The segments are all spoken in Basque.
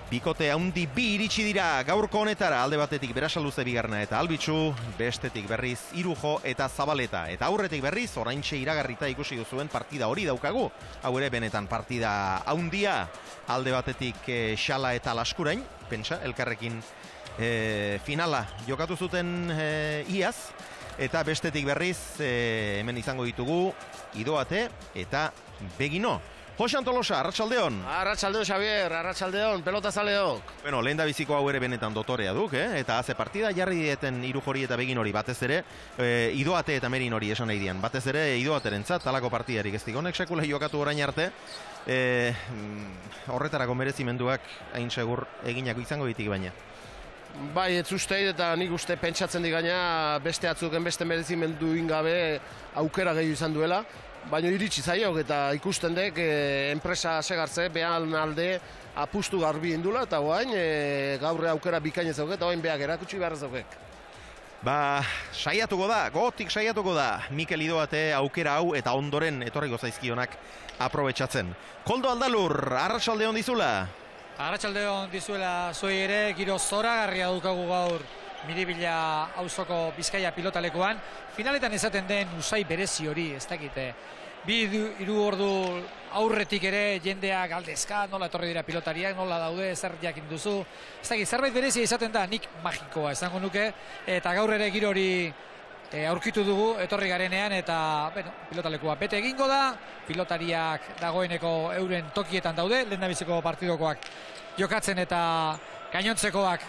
Bikote haundi bi iritsi dira gaurko honetara, alde batetik Berasaluze bigarrena eta Albitxu, bestetik berriz Irujo eta Zabaleta. Eta aurretik berriz, oraintxe iragarrita ikusi duzuen partida hori daukagu. Hau ere benetan partida haundia, alde batetik Xala eta Laskurain, pentsa, elkarrekin finala jokatu zuten iaz. Eta bestetik berriz, hemen izango ditugu Idoate eta Begino. Jose Antolosa, arratsaldeon. Arratsaldeon, Xavier, arratsaldeon, pelotazaleok. Bueno, lehen da biziko hau ere benetan dotorea duk, eta haze partida jarri dieten Irujori eta Begin hori batez ere, Idoate eta Merin hori esan nahi dian. Batez ere, Idoaterentzat talako partidarik ez digonek sekula jokatu orain arte, horretarako merezimenduak hain segur eginako izango ditik baina. Bai, ez usteit eta nik uste pentsatzen digaina beste atzuken beste merezimendu ingabe aukera gehiago izan duela. Baina iritsi zaiok eta ikusten dek enpresa segartze behan alde apustu garbi indula eta oain gaurre aukera bikain ez eta oain behak erakutsi behar zaukek. Ba, saiatuko da, gotik saiatuko da Mikel Idoate aukera hau eta ondoren etorriko zaizkionak aprobetxatzen. Koldo Aldalur, arratsaldeon dizula? Arratsaldeon dizuela zuei ere, giro zoragarria dukagu gaur Miribilla auzoko Bizkaia pilotalekuan. Finaletan esaten den usai berezi hori, ez dakite. Hiru ordu aurretik ere jendeak galdezka, nola etorri dira pilotariak, nola daude, zer jakin duzu. Ez dakit, zerbait berezi esaten da, nik magikoa esango nuke, eta gaur ere giro hori aurkitu dugu, etorri garenean, eta pilotalekua bete egingo da, pilotariak dagoeneko euren tokietan daude, lehendabiziko partidokoak jokatzen eta gainontzekoak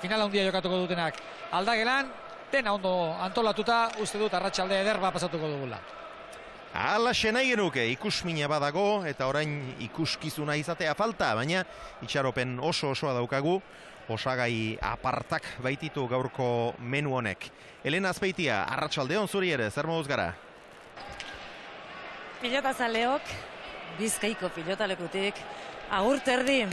finala handia jokatuko dutenak aldagelan, dena ondo antolatuta, uste dut arratsalde ederba pasatuko dugula. Alaxe nahi genuke, ikusmina badago eta orain ikuskizuna izatea falta, baina itxaropen oso-osoa daukagu, osagai apartak baititu gaurko menu honek. Elena Azpeitia, arratsaldeon zuri ere, zer moduz gara? Pilotazaleok, Bizkaiko pilotalekutik, agur terdi.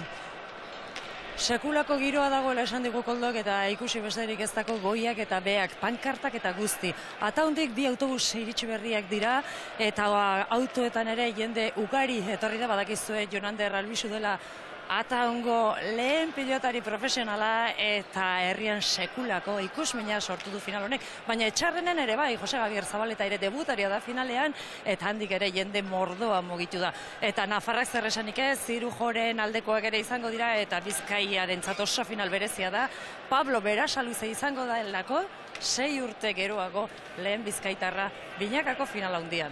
Sekulako giroa dagoela esan digu Koldok eta ikusi besterik ez dako goiak eta beak, pankartak eta guzti. Ataundik bi autobus iritsi berriak dira eta autoetan ere jende ugari etorri da badakizue Jonander Albizu dela Ataungo lehen pilotari profesionala eta herrian sekulako ikusmina sortu du final honek. Baina etxarrenen ere bai, Jose Gabier Zabaleta ere debutaria da finalean eta handik ere jende mordoa mugitu da. Eta Nafarrak zer esanik ez, Irujoren aldekoak ere izango dira eta Bizkaiarentzat oso final berezia da. Pablo Berasaluze izango da helako, 6 urte geroago lehen bizkaitarra binakako final handian.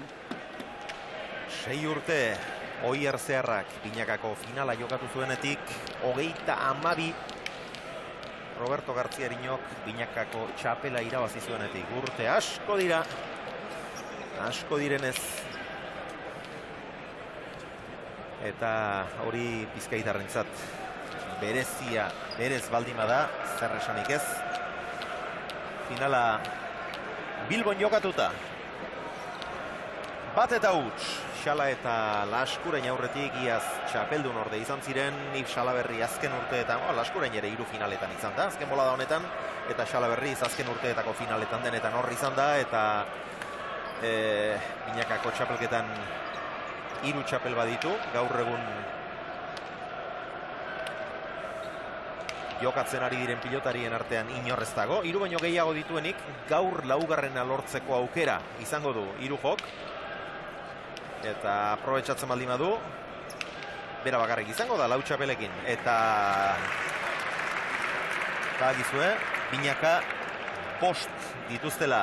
6 urte. Oier Zeharrak binakako finala jokatu zuenetik, 32 Roberto Garziarinok binakako txapela irabazi zuenetik. Urte asko dira, asko direnez. Eta hori Bizkaitarrentzat berezia, berez baldima da, zer esanik ez. Finala Bilbon jokatuta. Bat eta huts. Xala eta Laskurain aurretik iaz txapeldun orde izan ziren, Yves Salaberri azken urteetan, Laskurain ere 3 finaletan izan da, azken bolada honetan, eta Salaberriz azken urteetako finaletan denetan horri izan da, eta binakako txapelketan 3 txapel baditu, gaur egun jokatzen ari diren pilotarien artean inorrez dago, 3 baino gehiago dituenik, gaur 4. lortzeko aukera izango du Irujok, eta aprobetxatzen baldin badu, bera bakarrik izango da, 4 txapelekin. Eta bagizue, binaka bost dituztela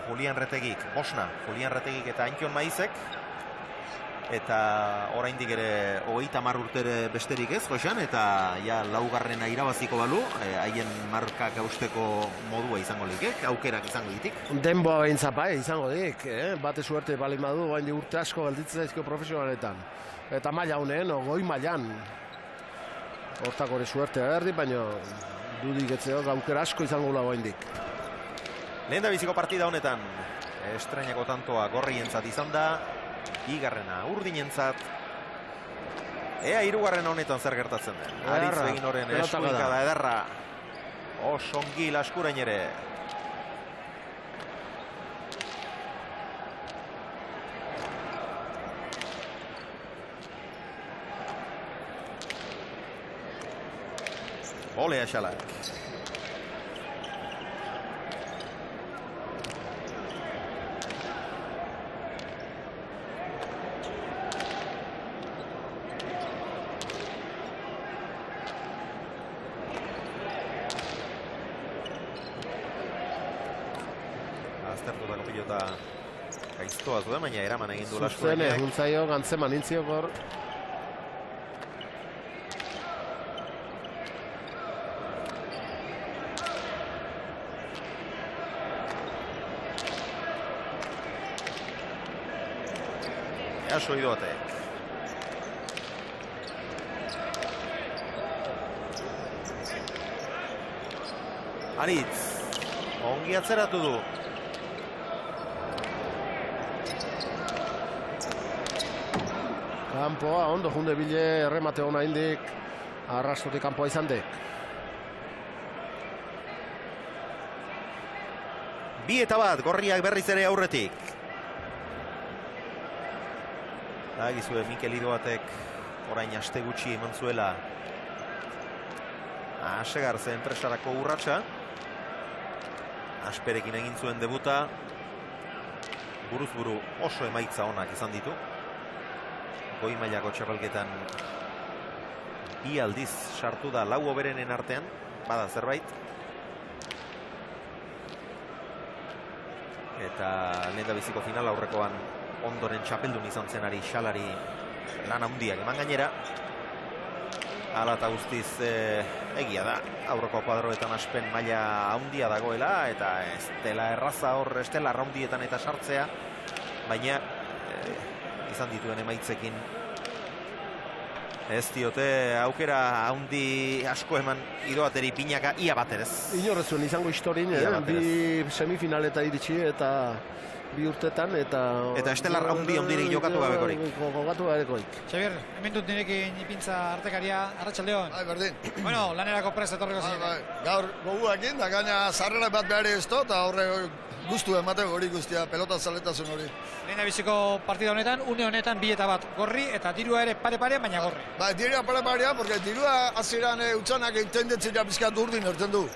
Julian Retegik, bosna, Julian Retegik eta Antion Maizek. Eta oraindik ere 30 urtere besterik ez, Josean, eta ja 4. irabaziko balu, haien markak gausteko modua izango likek, aukerak izango ditik. Denboa behintzat izango dik, bate suerte balin badu, baina urte asko galditzen zaizko profesionaletan. Eta maila honen, goi mailan. Hortako ere suerte agerdi, baina dudik etzeo aukera asko izango gula goindik. Lehen da biziko partida honetan, estrenako tantoa gorrientzat izan da, bigarrena urdinentzat. Ea 3. honetan zer gertatzen den. Aritz Beginoren eskuinkada ederra. Osongi Laskurain ere. Olea Xalak. Aztertutako pilota gaiztoa zuen, baina eraman egin du Laskurainek. Zuzen eguntzaio gantzeman intziok hor. Jaso idoatek. Aritz, ongi atzeratu du. Kanpoa, ondo junde bile, erremate hona indik, arrastotik kanpoa izan dek. 2-1, gorriak berriz ere aurretik. Agizue Mikel Idoatek orain aste gutxi eman zuela Asegarze enpresarako urratsa. Asperekin egin zuen debuta. Buruz buru oso emaitza onak izan ditu. Goi mailako txapelketan 2 aldiz sartu da 4 hoberenen artean, bada zerbait. Eta lehendabiziko final aurrekoan ondoren txapeldun izan zenari Xalari lan handiak eman gainera. Hala eta guztiz egia da, aurreko kuadroetan Aspen maila handia dagoela, eta ez dela erraza hor estela raundietan eta sartzea, baina izan dituen emaitzekin ez diote aukera handi asko eman Idoateri pinaka ia baterez. Inorrezuen izango historin, bi semifinaleta iritsi eta 2 urtetan eta estelar handirik jokatu gabekorik. Jokatu gabekorik. Xabier, hemen dut nirekin ipintza artekaria, arratsaldeon. Bai, berdin. Bueno, lanerako prest etorriko ziren. Gaur goguakin, da gaina sarrera bat behar ez eta horre guztu emateko hori guztia, pelota zaletasun hori. Lehen biziko partida honetan, une honetan 2-1 gorri eta dirua ere pare-pare, baina gorri. Bai, dirua pare-parea, porque dirua hasieran utzanak tendentzia pizkat urdin erten du.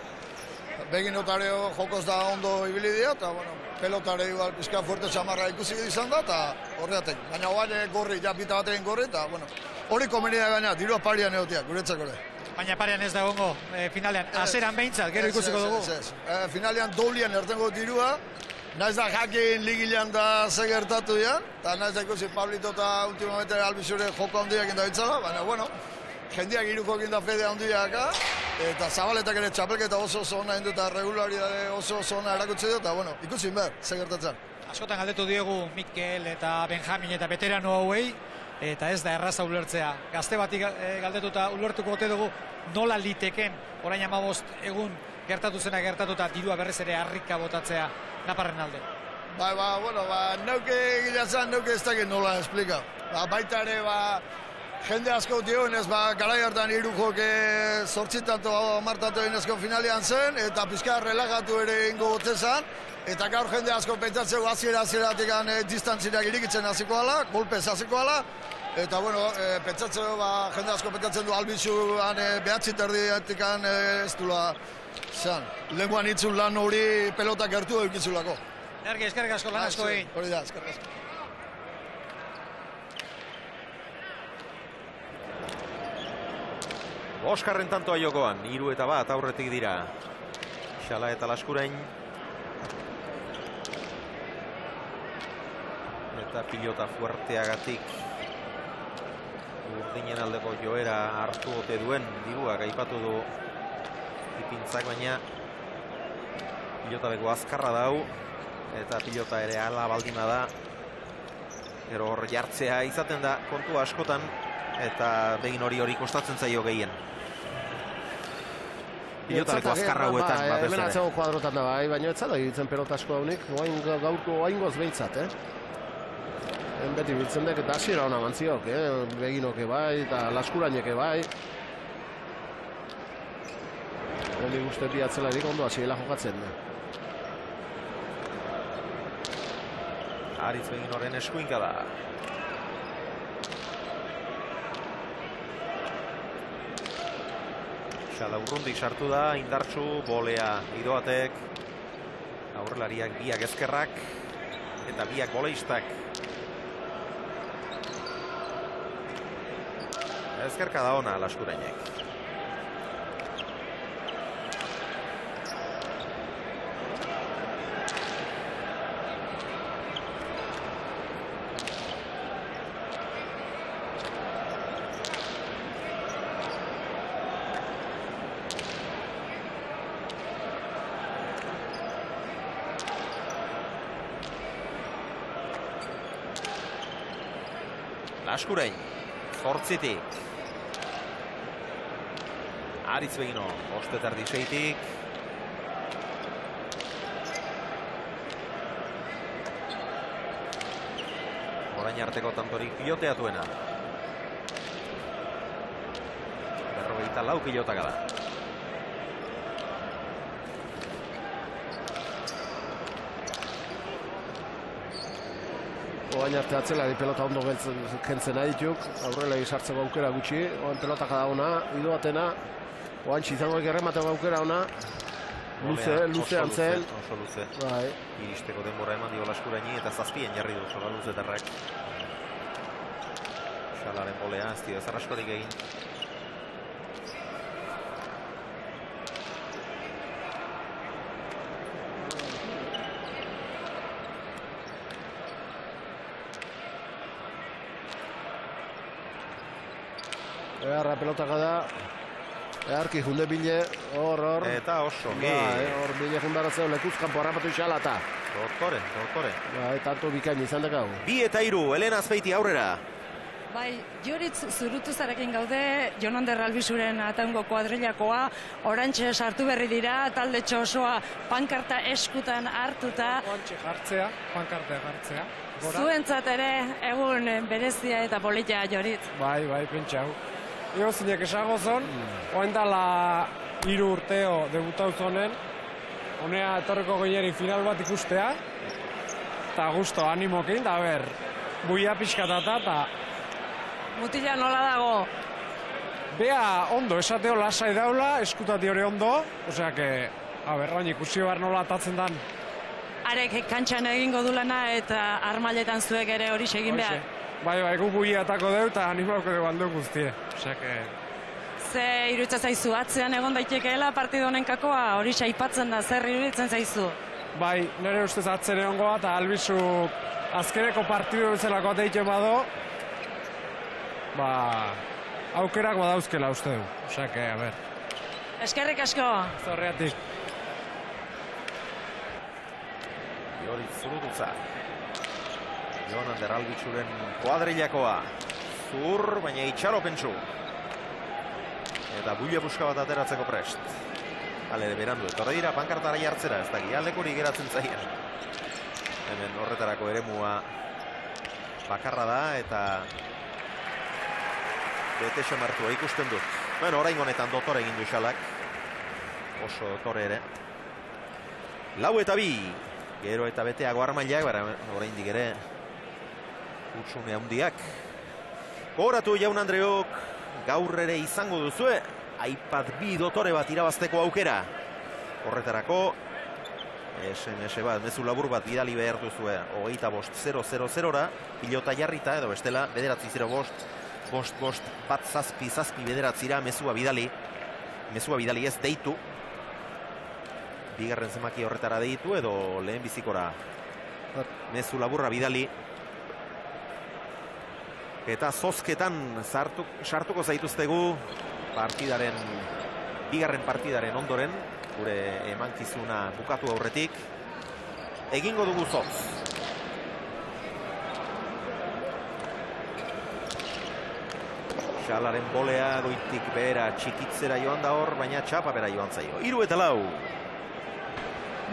Begin notareo jokoz da ondo ibili dira, eta bueno, pelotare igual pizka fuerte chamarra ikusi izan da, eta horreatek. Baina hoan gorri, ja bita batekin gorri, eta bueno, hori komenia gaina, dirua parian egotiak, guretzako ere. Baina parean ez da gongo, finalean, aseran behintzat, gero ikusiko dugu. Finalean doblian ertengo dirua, naiz da jakin ligilean da ze gertatu dian, eta naiz da ikusi Pablito eta ultimamente albizure joko handiak indabitzala, baina bueno, jendeak iruko ginda fede handiaka, eta Zabaletak ere txapelketa oso zona hindu eta regularidade oso zona erakutsi du, eta bueno, ikusi behar, ze gertatzen. Askotan galdetu diegu Mikel eta Benjamin eta veterano hauei, eta ez da erraza ulertzea. Gazte bati galdetuta ulertuko ote dugu nola liteken orain 15 egun gertatu zena gertatuta dirua berriz ere harrika botatzea Naparren alde. Bueno, neuke gilatzen, neuke ez dakit nola esplika. Baita ere, jende asko dionez, garai hartan 3 joke 8 tanto 10 tanto inezko finalean zen, eta pizka relajatu ere ingo botzezan, eta gaur jende asko pentsatzeko hasieratik distantzirak irikitzen hasiko ala, golpez hasiko ala, eta bueno, pentsatzeko jende asko pentsatzen du albizuan 9:30 ez dula zan. Lenguan itzun lan hori pelota gertu eukizulako. Ergi, eskerrik asko, lan asko egin. Hori da, eskerrik asko. Oskarren tantoa jokoan, 3-1 aurretik dira. Xala eta Laskurain. Eta pilota fuerteagatik urdinen aldeko joera hartu ote duen diruak aipatu du ipintzak, baina pilota beko azkarra dau eta pilota ere ala baldina da. Gero hor jartzea izaten da kontua askotan eta begin hori kostatzen zaio gehien. Pilotaleko azkarra huetan batez ere. Hemen atzeko kuadrotan da bai, baina ez zara egitzen pelota asko haunik, gaurko oaingoz behintzat, beti biltzen dek eta hasiera hona mantziok, beginoke bai, eta Laskuraineke bai. Heli guzti piatzelarik ondo hasiela jokatzen. Aritz Beginoren eskuinka da. Xala urrundik sartu da, indartsu, bolea Idoatek. Aurrelariak biak ezkerrak eta biak boleistak. Ezkerka da ona Laskurainek. Laskurain, 8-tik. Aritz Begino, 5:30 orain arteko tantorik piloteatuena. 44 pilotaka da. Oain arte atzelari pelota ondo kentzen adituk, aurrela sartzeko aukera gutxi, oan pelotaka da ona, Idoatena, oan izango erremateko aukera ona, luze antzen. Oso luze. Bai. Iristeko denbora eman dio Laskuraini eta 7 jarri du sola luzetarrak. Xalaren bolea, ez dio ezer askorik egin. Egarra pelotaka da, egarki junde bile, hor. Eta oso, hor bile jundarazeo lekuzkan porrapatu xala eta. Doktore. Tanto bikain izan dakago. 2 eta 3, Elena Azpeiti aurrera. Bai, Joritz Zurutuzarekin gaude, Jonander Albisuren ataungo kuadrilakoa, orantxe sartu berri dira, talde osoa pankarta eskutan hartuta. Orantxe jartzea, pankarta jartzea. Zuentzat ere, egun berezia eta polita, Joritz. Bai, pentsau. Ego zinek esago zon, oen dala 3 urteo debutau zonen, honea etorreko goieri final bat ikustea, eta gusto animokin, da ber, buia pixkatata, eta... Mutila nola dago? Bea ondo, esateo lasai daula, eskutati hori ondo, osea que, bain ikusi behar nola atatzen dan. Arek kantxan egingo du lana eta armailetan zuek ere hori egin behar. Bai, gu buia atako deu eta animauko deu aldo guztie. Osea que... Ze iruditzen zaizu, atzean egon daitekeela partidu honen kakoa, hori aipatzen da, zer iruditzen zaizu? Bai, nire ustez atzen egongoa eta Albizu azkeneko partidu bezalako ateiten bado, aukerak badauzkela uste du. Osea que, a ber. Eskerrik asko. Zorreatik. Joritz Zurutuza. Jonander Albitzuren kuadrilakoa. Zur, baina itxaropentsu. Eta buila buska bat ateratzeko prest. Hale, berandu, etorre dira pankartara jartzera, ez da gialdekuri geratzen zaien. Hemen horretarako eremua bakarra da, eta bete xamartua ikusten dut. Bueno, orain honetan dotore egin du xalak. Oso dotore ere. 4 eta 2. Gero eta beteago armailak, orain digere utsune handiak. Gogoratu Jaun Andreok, gaur ere izango duzue, iPad 2 dotore bat irabazteko aukera. Horretarako, SMS bat, mezu labur bat bidali behar duzue, 25-000-ra, pilota jarrita, edo bestela, 9-0-5, bederatzira, mezua bidali ez deitu. Bigarren zemaki horretara deitu, edo lehen bizikora mezu laburra bidali. Eta zozketan sartuko zaituztegu bigarren partidaren ondoren, gure emankizuna bukatu aurretik. Egingo dugu zotz. Xalaren bolea goitik behera txikitzera joan da hor, baina txapa bera joan zaio. 3 eta 4.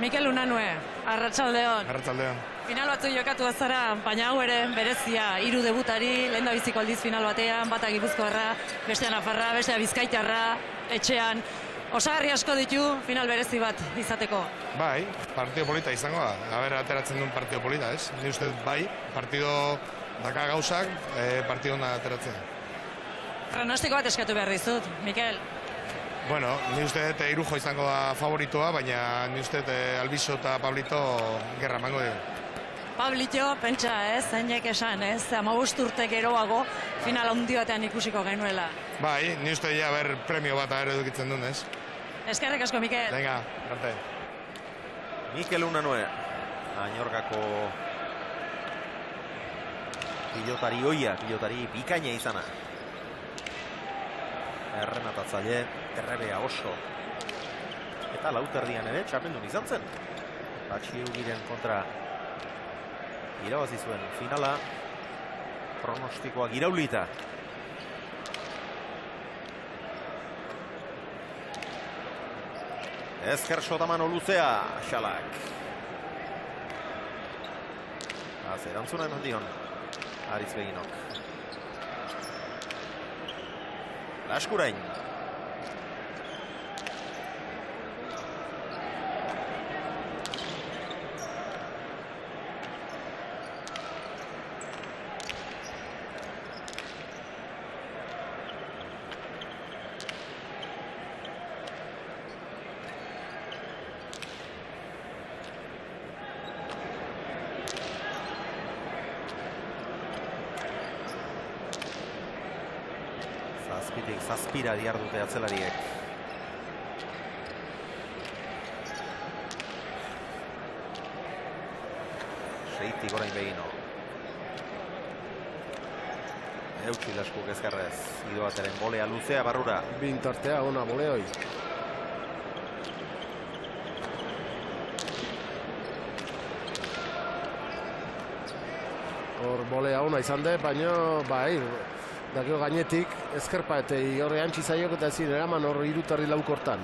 Mikel Unanue, arratsaldeon. Arratsaldeon. Final batzuk jokatu azara, baina hau ere berezia, 3 debutari, lehen da biziko aldiz final batean, bata Gipuzkoarra, bestea Nafarra, bestea Bizkaitarra, etxean. Osagarri asko ditu final berezi bat izateko. Bai, partido polita izango da. Haber ateratzen duen partido polita, ez? Ni uste bai, partido daka gauzak, partido ona ateratzen. Pronostiko bat eskatu behar dizut, Mikel. Bueno, ni uste dut Irujo izango da favoritoa, baina ni uste dut Albizu eta Pablito gerra emango dio. Pablito, pentsa ez, zeinek esan ez, 15 urte geroago final handi batean ikusiko genuela. Bai, ni uste ja ber premio bat ere edukitzen duen, ez? Eskerrik asko, Mikel. Venga, arte. Mikel Unanue, Añorgako pilotari oia, pilotari bikaina izana. Errenatatzaile, Errebea oso. Eta lauterdian ere, txapendun izan zen. Batxiugiren kontra irabazi zuen finala, pronostikoak iraulita. Ezker sotamano luzea, Xalak. Erantzuna eman dion, Aritz Beginok. Laskurain. Zazpira diardute atzelariek. Seitik orain Begino. Eutxi Laskuk ezkerrez. Idoateren bolea luzea barrura. Bintartea ona boleoi. Hor bolea ona izan de, baina bai, dakio gainetik ezkerpa eta horre antxizaiok eta ezin eraman hor irutarri laukortan.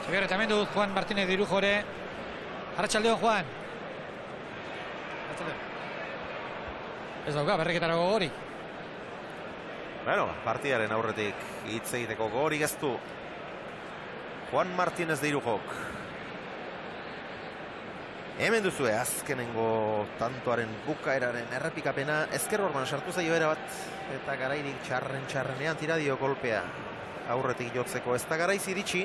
Xabier, eta hemen du Juan Martínez de Irujore. Arratsaldeon, Juan. Ez dauka, berriketarako gogorik. Bueno, partidaren aurretik hitz egiteko gogorik ez du. Juan Martínez de Irujok. Hemen duzue azkenengo tantoaren bukaeraren errepikapena. Ezker Orban sartu zaio erabat. Eta garairik txarrenean tira dio golpea. Aurretik jotzeko ez da garaiz iritsi.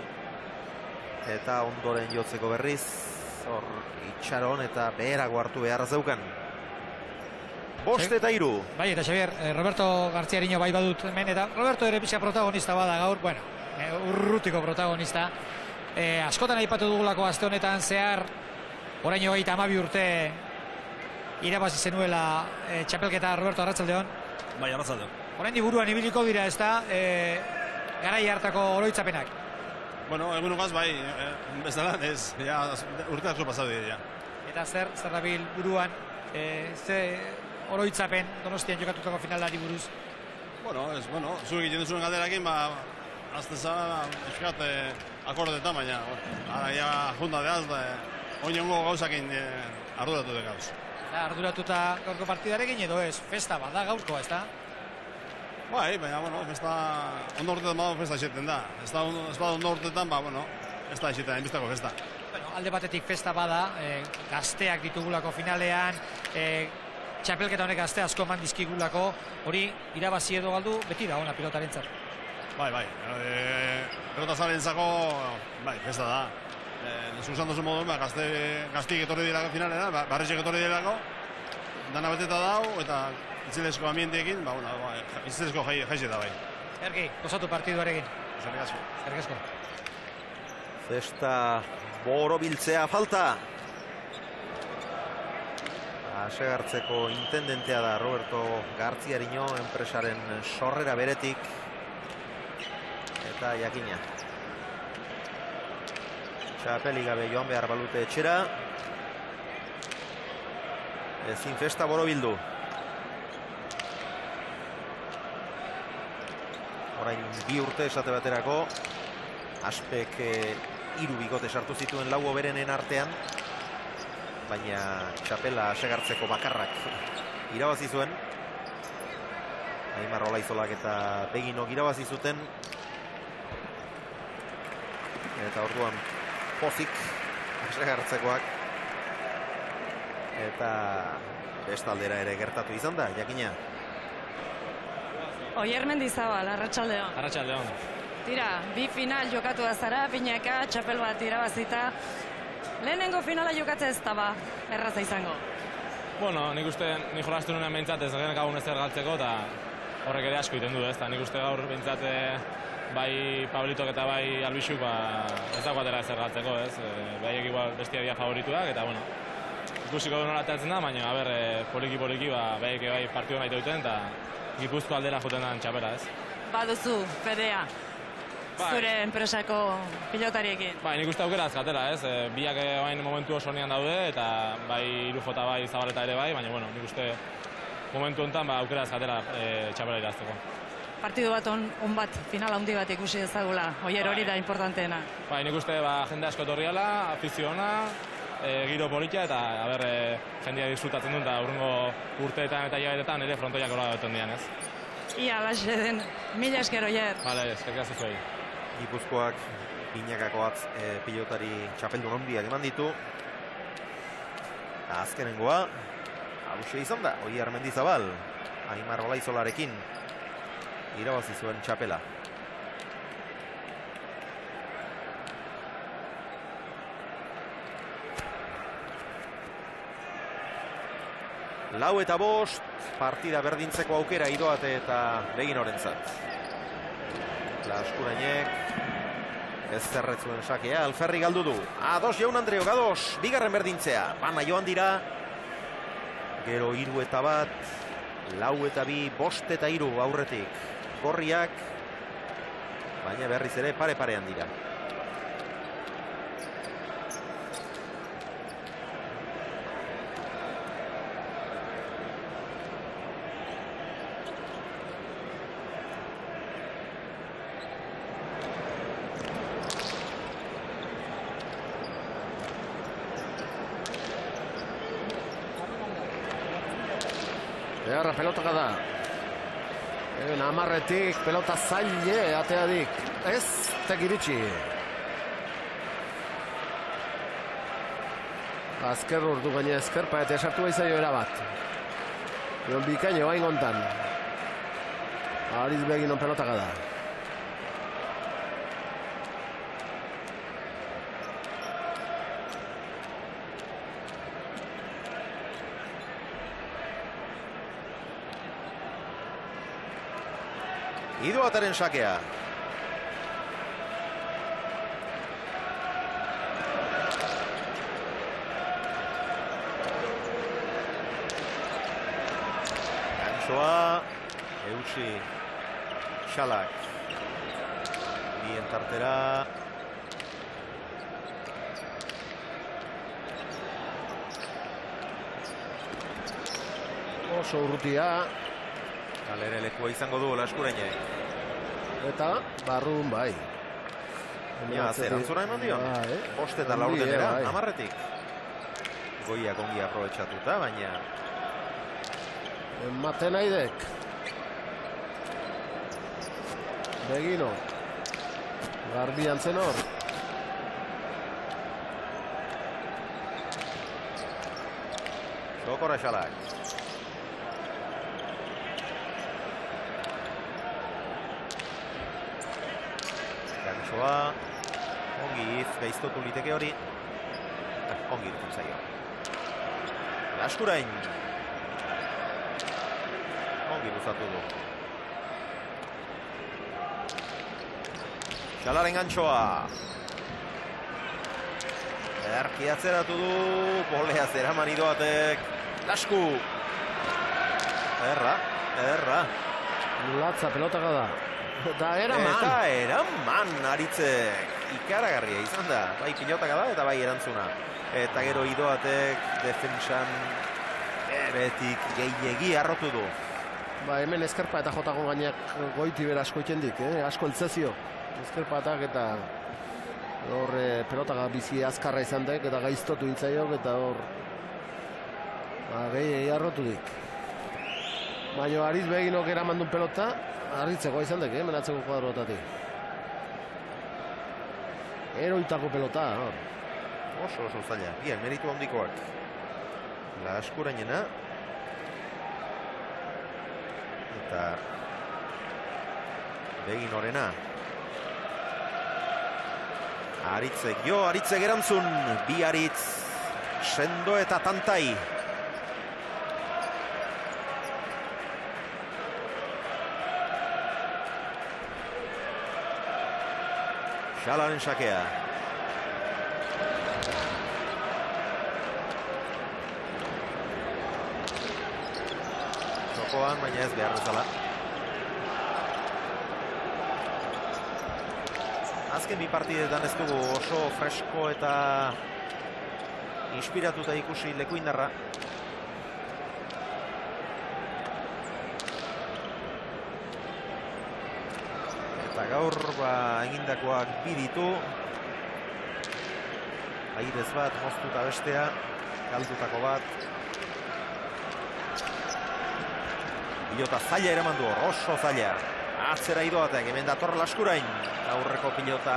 Eta ondoren jotzeko berriz. Hor itxaron eta beherago hartu beharra zeukan. 5 eta 3. Bai, eta Xabier, Roberto Garziarino bai badut hemen. Eta Roberto ere pixka protagonista bada gaur. Bueno, urrutiko protagonista. Askotan aipatu dugulako aste honetan zehar. Oraino 32 urte irabazi zenuela txapelketa. Roberto, arratsaldeon. Bai, arratsaldeon. Orain buruan ibiliko dira, ez da, garai hartako oroitzapenak. Bueno, egunokaz bai, bezala, ez, ja, urte asko pasatu dira. Eta zer dabil buruan, ze oroitzapen Donostian jokatutako finalari buruz? Bueno, zuek egiten duzuen galderakin, azteza, eskat, akordetan, baina, ara, ja, junda deaz, oinongo gauzakin arduratu de gauz. Arduratuta gaurko partidarekin edo ez, festa bada gaurkoa, ez da? Bai, baina, festa, ondo urtetan bada festa eseten da. Ez bada ondo urtetan, ez da eseten, enbiztako festa. Bueno, alde batetik festa bada, gazteak ditugulako finalean, txapelketa honek gazte asko eman dizkigulako, hori irabazi edo galdu, beti da ona pilotarentzat. Bai, pilotazarentzako, bai, festa da. Zuzan duzu moduen, gaztik etorri dirako finalera, barretxek etorri dirako, dana beteta dau, eta itzilezko ambientiekin, itzilezko jaize da bai. Ergi, gozatu partiduarekin. Zerrik asko. Festa borobiltzea falta. Asegartzeko intendentea da Roberto Garziarino, enpresaren sorrera beretik. Eta jakina. Txapelik gabe joan behar balute etxera. Ezin festa borobildu. Orain 2 urte esate baterako. Aspek 3 bigote sartu zituen lau oberenen artean. Baina txapela asegartzeko bakarrak irabazi zuen. Aimar Olaizolak eta Beginok irabazi zuten. Eta orduan pozik asegartzekoak. Eta bestaldera ere gertatu izan da, jakina. Oier Mendizabal, arratsaldeon. Arratsaldeon. Tira, bi final jokatu da zara, pinaka, txapel bat irabazita. Lehenengo finala jokatzea ez da erraza izango. Bueno, nik uste, nik jolastu nunean behintzat ez genek ezer galtzeko, eta horrek ere asko iten du, ez? Nik uste gaur behintzat bai Pablitok eta bai Albixuk ez dagoatela ezer galtzeko, ez? Baiek igual bestia dia favorituak, eta bueno, ikusiko du nola atatzen da, baina, poliki-poliki, baiek bai partidu nahi duten, eta Gipuzko aldera juten den txapela, ez? Baduzu, fedea, zure enpresako pilotariekin. Bai, nik uste aukera azkatela, ez? Biak bain momentu oso nean daude, eta bai Irujo eta bai Zabaleta ere bai, baina, bueno, nik uste momentu honetan aukera azkatela txapela irazteko. Partidu bat on bat, final handi bat ikusi ezagula, oier hori da importanteena. Bai, nik uste jende asko etorriala, afiziona, giro politia, eta jendea disfrutatzen duen, eta urrungo urteetan eta hilabetetan ere frontoiak hola duten dian, ez? Ia, alaxe den, mila esker oier. Bale, eskerrik asko zuei. Gipuzkoak binakako pilotari txapeldun handiak eman ditu. Azkenengoa, hauxe izan da, Oier Mendizabal, Aimar Olaizolarekin irabazi zuen txapela. Lau eta bost, partida berdintzeko aukera Idoate eta Beginorentzat. Laskurainek ez zerretzuen sakea, Alferri galdu du. Ados Jaun Andreok, ados, bigarren berdintzea. Bana joan dira. Gero 3 eta 1, 4 eta 2, 5 eta 3 aurretik. Gorriak, baina berriz ere pare-parean dira. Beharra pelotaka da. Amarretik pelota zaile ateadik. Ez tegiritxi. Azker urdu gaina ezkerpa eta esartu baizaio erabat. Egon bikaino bain gontan. Ariz Beginon pelotaka da. Idoataren sakea. Gantxoa, Eutsi, Xalak. Bien tartera. Oso urrutia. Galere lekua izango du Laskurainek. Eta barrun bai. Ja, zerantzuna eman dion. Bost eta laurdenera, amarretik. Goiak ongi aprobetxatuta, baina... Ematen aidek. Begino. Garbian zen hor. Sokora Xalak. Ongi gaiztotu liteke hori. Ongi irten zaio. Laskurain. Ongi luzatu du. Xalaren gantxoa. Erki atzeratu du. Polea zeraman Idoatek. Lasku. Erra. Latza pelotaka da. Eta eraman aritzek. Ikaragarria izan da. Bai pilotaka da eta bai erantzuna. Eta gero Idoatek defensan betik gehiegi arrotu du. Ba, hemen eskerpa eta jotagon gainak goiti bera asko itendik, asko eltzezio. Eskerpatak eta hor pelotaka bizi azkarra izan dek eta gaiztotu intzaiok eta hor gehiagi arrotu dik. Baina Ariz Beginok eramandun pelota, arritzeko izan dek, menatzeko kuadrotatik. Eroitako pelota, hor. Oso zaila, bien, meritu handikoak. Laskurainena. Eta Beginorena. Aritzek jo, Aritzek erantzun, bi Aritz, Sendo eta Tantai. Xalaren sakea. Jokoan, baina ez behar bezala. Azken bi partidetan ez dugu oso fresko eta inspiratuta ikusi lekuindarra. Eta gaur egindakoak bi ditu. Airez bat, moztuta bestea, galdutako bat. Pilota zaila eraman du, oso zaila. Atzera idoatek, hemen dator Laskurain. Aurreko pilota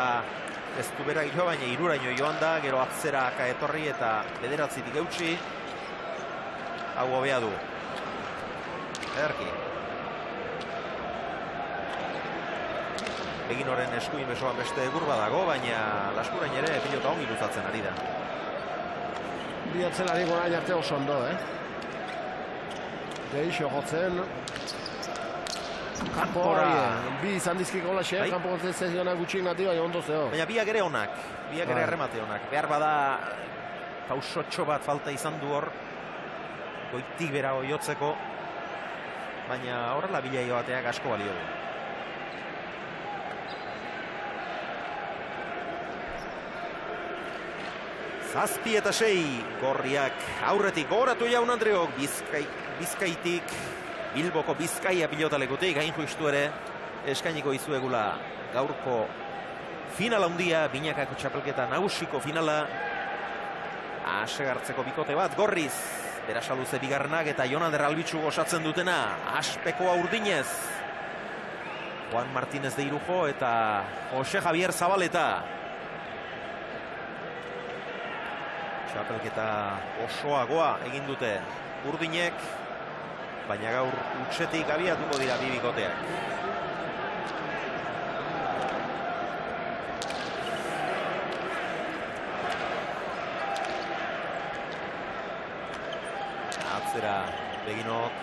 ez du bera gilo, baina iruraino joan da, gero atzeraka etorri eta bederatzitik eutxi. Hau hobea du. Ederki. Eginoren eskuin besoan beste gurba dago, baina Laskurain ere pilota ongi luzatzen ari da. Bi atzelari gorain arte oso ondo, Geixo jotzen. Kanpora. Bi izan dizkiko laxe, kanpo kontzezioa gutxien gati, baina ondo zeo. Baina biak ere onak, biak ere erremate onak. Behar bada pausotxo bat falta izan du hor, goitik bera jotzeko, baina horrela bila joateak asko balio du. Zazpi eta 6 gorriak aurretik goratu jaun Andreok, Bizkaitik, Bilboko Bizkaia pilotalekutik, hain justu ere eskainiko izuegula gaurko finala handia, binakako txapelketa nagusiko finala. Asegartzeko bikote bat, Gorriz, Berasaluze bigarrenak eta Jonander Albitxu osatzen dutena, Aspekoa Urdinez, Juan Martínez de Irujo eta Jose Javier Zabaleta. Txapelketa osoagoa egin dute Urdinek, baina gaur utxetik abiatuko dira bi bikoteak. Atzera Beginok.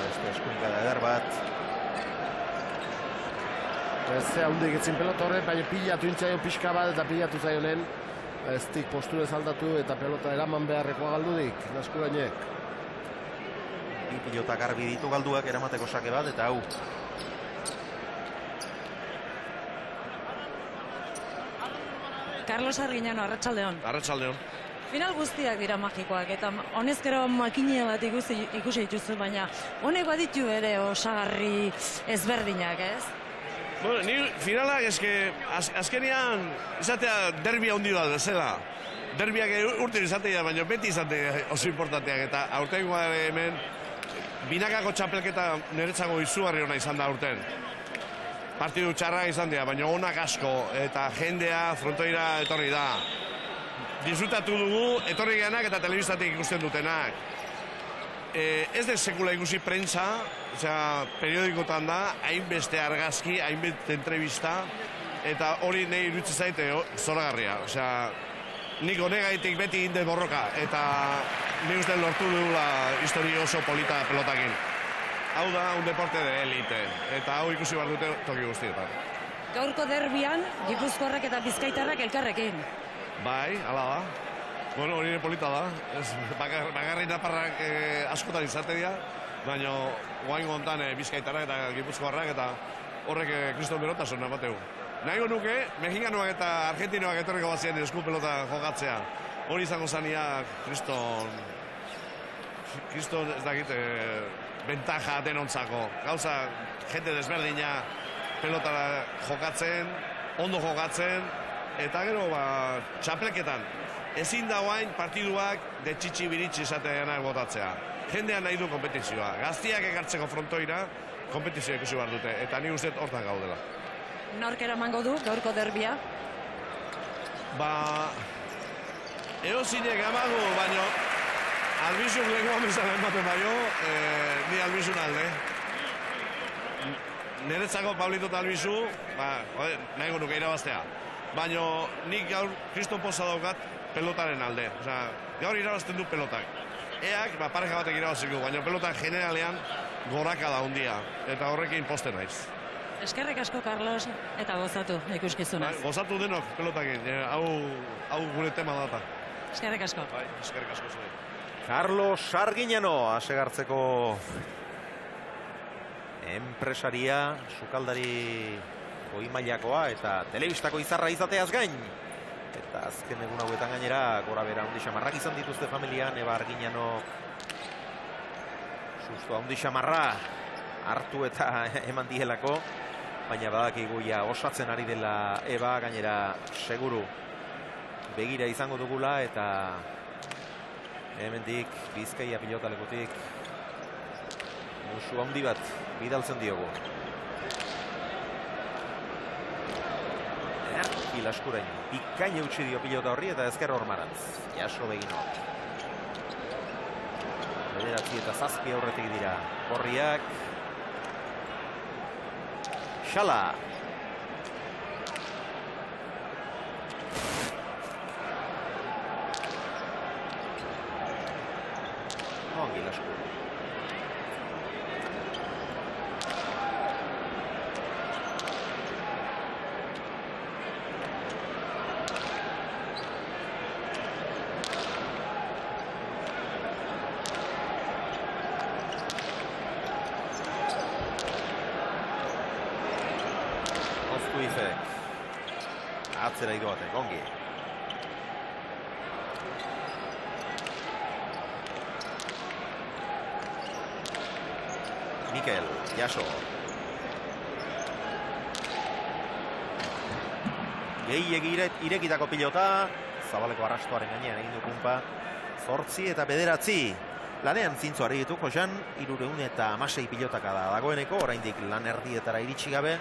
Beste eskuinkada eder bat. Ze haundik etzin pelota horre, baina pilatu intzaio pixka bat eta pilatu zaionen. Eztik posturez aldatu eta pelota eraman beharrekoa galdudik, Laskurainek. Bi pilota garbi ditu galduak eramateko sake bat eta hau. Carlos Arguiñano, arratsaldeon. Arratsaldeon. Final guztiak dira magikoak eta honezkero makinia bat ikusi dituzu, baina honek baditu ere osagarri ezberdinak, ez? Bueno, ni finalak azkenean izatea derbia handi bat bezala. Derbiak urten izatea, baina beti izatea oso importanteak eta aurtengoa hemen binakako txapelketa niretzako izugarri hona izan da aurten. Partidu txarra izan dira, baina onak asko eta jendea frontoira etorri da. Disfrutatu dugu etorri geanak eta telebistatik ikusten dutenak. Ez de sekula ikusi prentza, periodikotan da, hainbeste argazki, hainbeste entrevista, eta hori nahi irutze zaite zoragarria. Nik honegaitik beti inde borroka, eta nik uste lortu dugula histori oso polita pelotakin. Hau da, un deporte de elite, eta hau ikusi behar dute toki guztietan. Gaurko derbian, Gipuzkoarrak eta Bizkaitarrak elkarrekin. Bai, hala da. Bueno, hori polita da. Bagarri naparrak askotan izate dira, baina guain gontan Bizkaitarrak eta Gipuzkoarrak eta horrek kriston berotasun emateu. Nahi nuke, mexikanoak eta argentinoak etorriko bazien esku pelota jokatzea. Hori izango zaniak kriston ez dakit, bentaja denontzako. Gauza, jente desberdina pelota jokatzen, ondo jokatzen, eta gero, txapleketan. Ezin da guain partiduak de txitsi biritsi izateanak botatzea. Jendean nahi du kompetizioa. Gaztiak ekartzeko frontoira, kompetizioa ikusi behar dute. Eta ni uste hortan gaudela. Nork eramango du gaurko derbia? Eozinek amagu, baina Albizun lehenkoan bezala ematen baino, ni Albizun alde. niretzako Pablito eta Albizu, nahi nuke irabaztea. Baina nik gaur kriston poza daukat pelotaren alde. Gaur irabazten du pelotak. Eak, pareja batek irabaziko, baina pelotak generalean goraka da hundia. Eta horrekin poste naiz. Eskerrik asko, Carlos, eta gozatu ikuskizunaz. Gozatu denok pelotakin, hau gure tema data. Eskerrik asko. Eskerrik asko zuen. Carlos Sarginano, asegartzeko enpresaria, sukaldari goi mailakoa eta telebistako izarra izateaz gain. Eta azken egun hauetan gainera, gora bera handi xamarrak izan dituzte familian, Eba Arginano susto handi xamarra hartu eta eman dielako. Baina badakigu ja osatzen ari dela Eba, gainera seguru begira izango dugula eta hemendik Bizkaia pilotalekutik musu handi bat bidaltzen diogu. Erki Laskurain bikain eutsi dio pilota horri eta ezker Ormarantz. Jaso Begino. 9 eta 7 aurretik dira. Gorriak. Xala. Ongi Laskur. Atzera idoatek, ongi. Mikel, Jaso. Gehiegi irekitako pilota, Zabaleko arrastoaren gainean egin du punpa. 8 eta 9. Lanean zintzo argitu, Josan, 316 pilotaka da dagoeneko, oraindik lan erdietara iritsi gabe.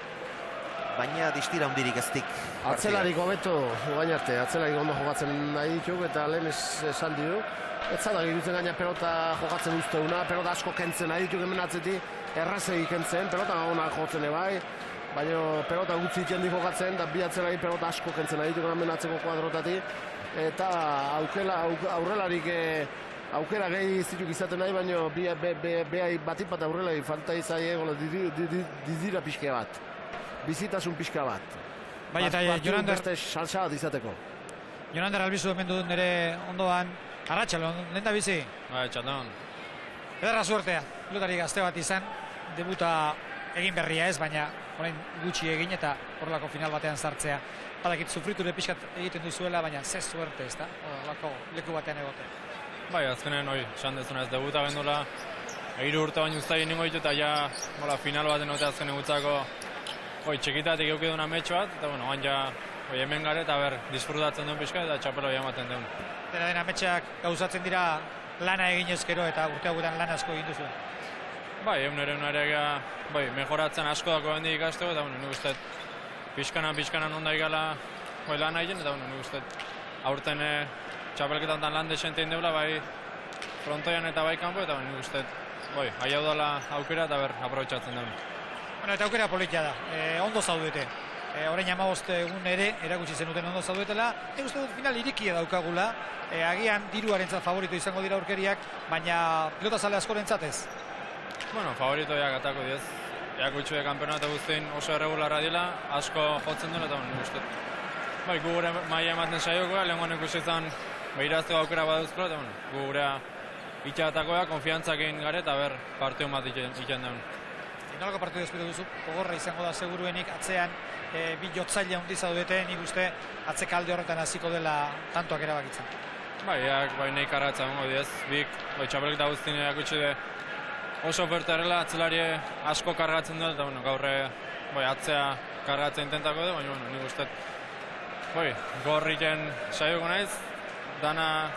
Baina distira hundirik eztik. Atzelarik hobeto gain arte, atzelarik ondo jokatzen nahi dituk eta lehen esan dio. Ez zara girutzen gaina pelota jokatzen usteuna, pelota asko kentzen nahi dituk hemen atzetik, errazegi kentzen, pelota gona jotzen ebai. Baina pelota gutzi iten di jokatzen, da bi atzelarik pelota asko kentzen nahi dituk hemen atzeko kuadrotatik. Eta aurrelarik aukera gehi zituk izaten nahi, baina behai batipat aurrelari falta izaie didira pixke bat. Bizitasun pixka bat. Bai, eta Jonander beste salsa bat izateko. Jonander Albizu hemen dut nire ondoan. Arratxalon, lehen da bizi? Bai, txandon. Ederra suertea, pilotari gazte bat izan. Debuta egin berria ez, baina orain gutxi egin eta horrelako final batean sartzea. Badakit sufriture pixkat egiten duzuela, baina ze suerte ez da, horrelako leku batean egote. Bai, azkenen hoi, esan dezuna ez debuta gendula. 3 urte baino uztai ningo ditu eta ja final baten ote azkenen gutzako txekitatik euki duen ametxo bat, eta bueno, ja hemen gare eta disfrutatzen duen pixka eta txapelo jamaten duen. Dena den ametxak gauzatzen dira lana egin ezkero eta urte hauetan lan asko egin duzu. Bai, bai, mejoratzen asko dako hendik ikasteko, eta nik uste pixkanan onda igala lan egin, eta nik uste aurten txapelketan lan desentein deula, bai frontoian eta bai kanpo, eta nik uste ahi hau dela aukera eta aprobetxatzen duen. Bueno, eta aukera politia da, ondo zaudete. Orain 15 egun ere erakutsi zenuten ondo zaudetela. Uste dut final irikia daukagula. Agian diruarentzat favorito izango dira aurkeriak, baina pilotazale askorentzat ez. Bueno, favoritoak atako diez. Eakutxu de kampeonato guztien oso erregularra dila, asko jotzen duen eta nik uste. Bai, gu gure maia ematen saiokoa, lehenkoan ikusi izan behirazteko aukera baduzko, eta gu gurea itxatakoa, konfiantzakin gare eta partio bat iken duen. Nolako partidu espero duzu, gogorra izango da seguruenik atzean bi jotzaile handi zaudete, nik uste atzekalde horretan hasiko dela tantoak erabakitzen. Bai, nahi karratza gongo diez, bik txapelketa guztien erakutsi de oso ofertarela, atzelari asko kargatzen du, eta gaurre atzea kargatzen intentako du, baina nik uste gorriken saioko naiz, dana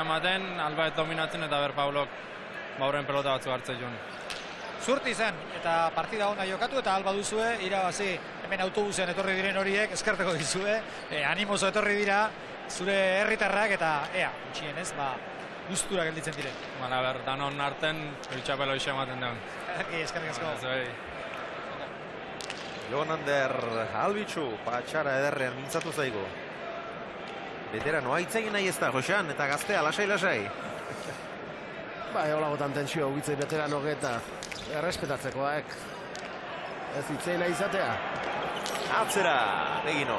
ematen, albaet dominatzen eta Paulok bauren pelota batzu hartzen joan. Zurti zen, eta partida ona jokatu eta alba duzue, irabazi hemen autobusean etorri diren horiek, eskerteko dizue, animoso etorri dira, zure herritarrak eta gutxienez, gustura gelditzen diren. Danon arten, txapelo ise ematen daun. Eskerrik asko. Jonander Albitzu, patxara ederrean mintzatu zaigu. Veterano aitzegin nahi ez da, Josean, eta gaztea, lasai. Bai, holagotan tensio ugitzei veteranok eta errespetatzekoak. Ez hitzein nahi izatea. Atzera, Begino.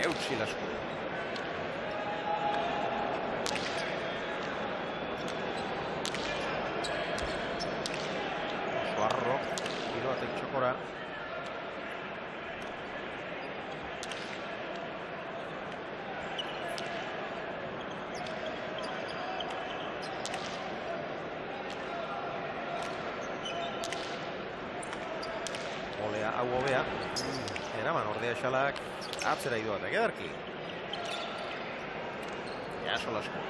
Eutsi lasko. Suarro, giroatek txokora. Olea, hau hobea. Eraman ordea xalak atzera iduatek edarki. Jaso lasko.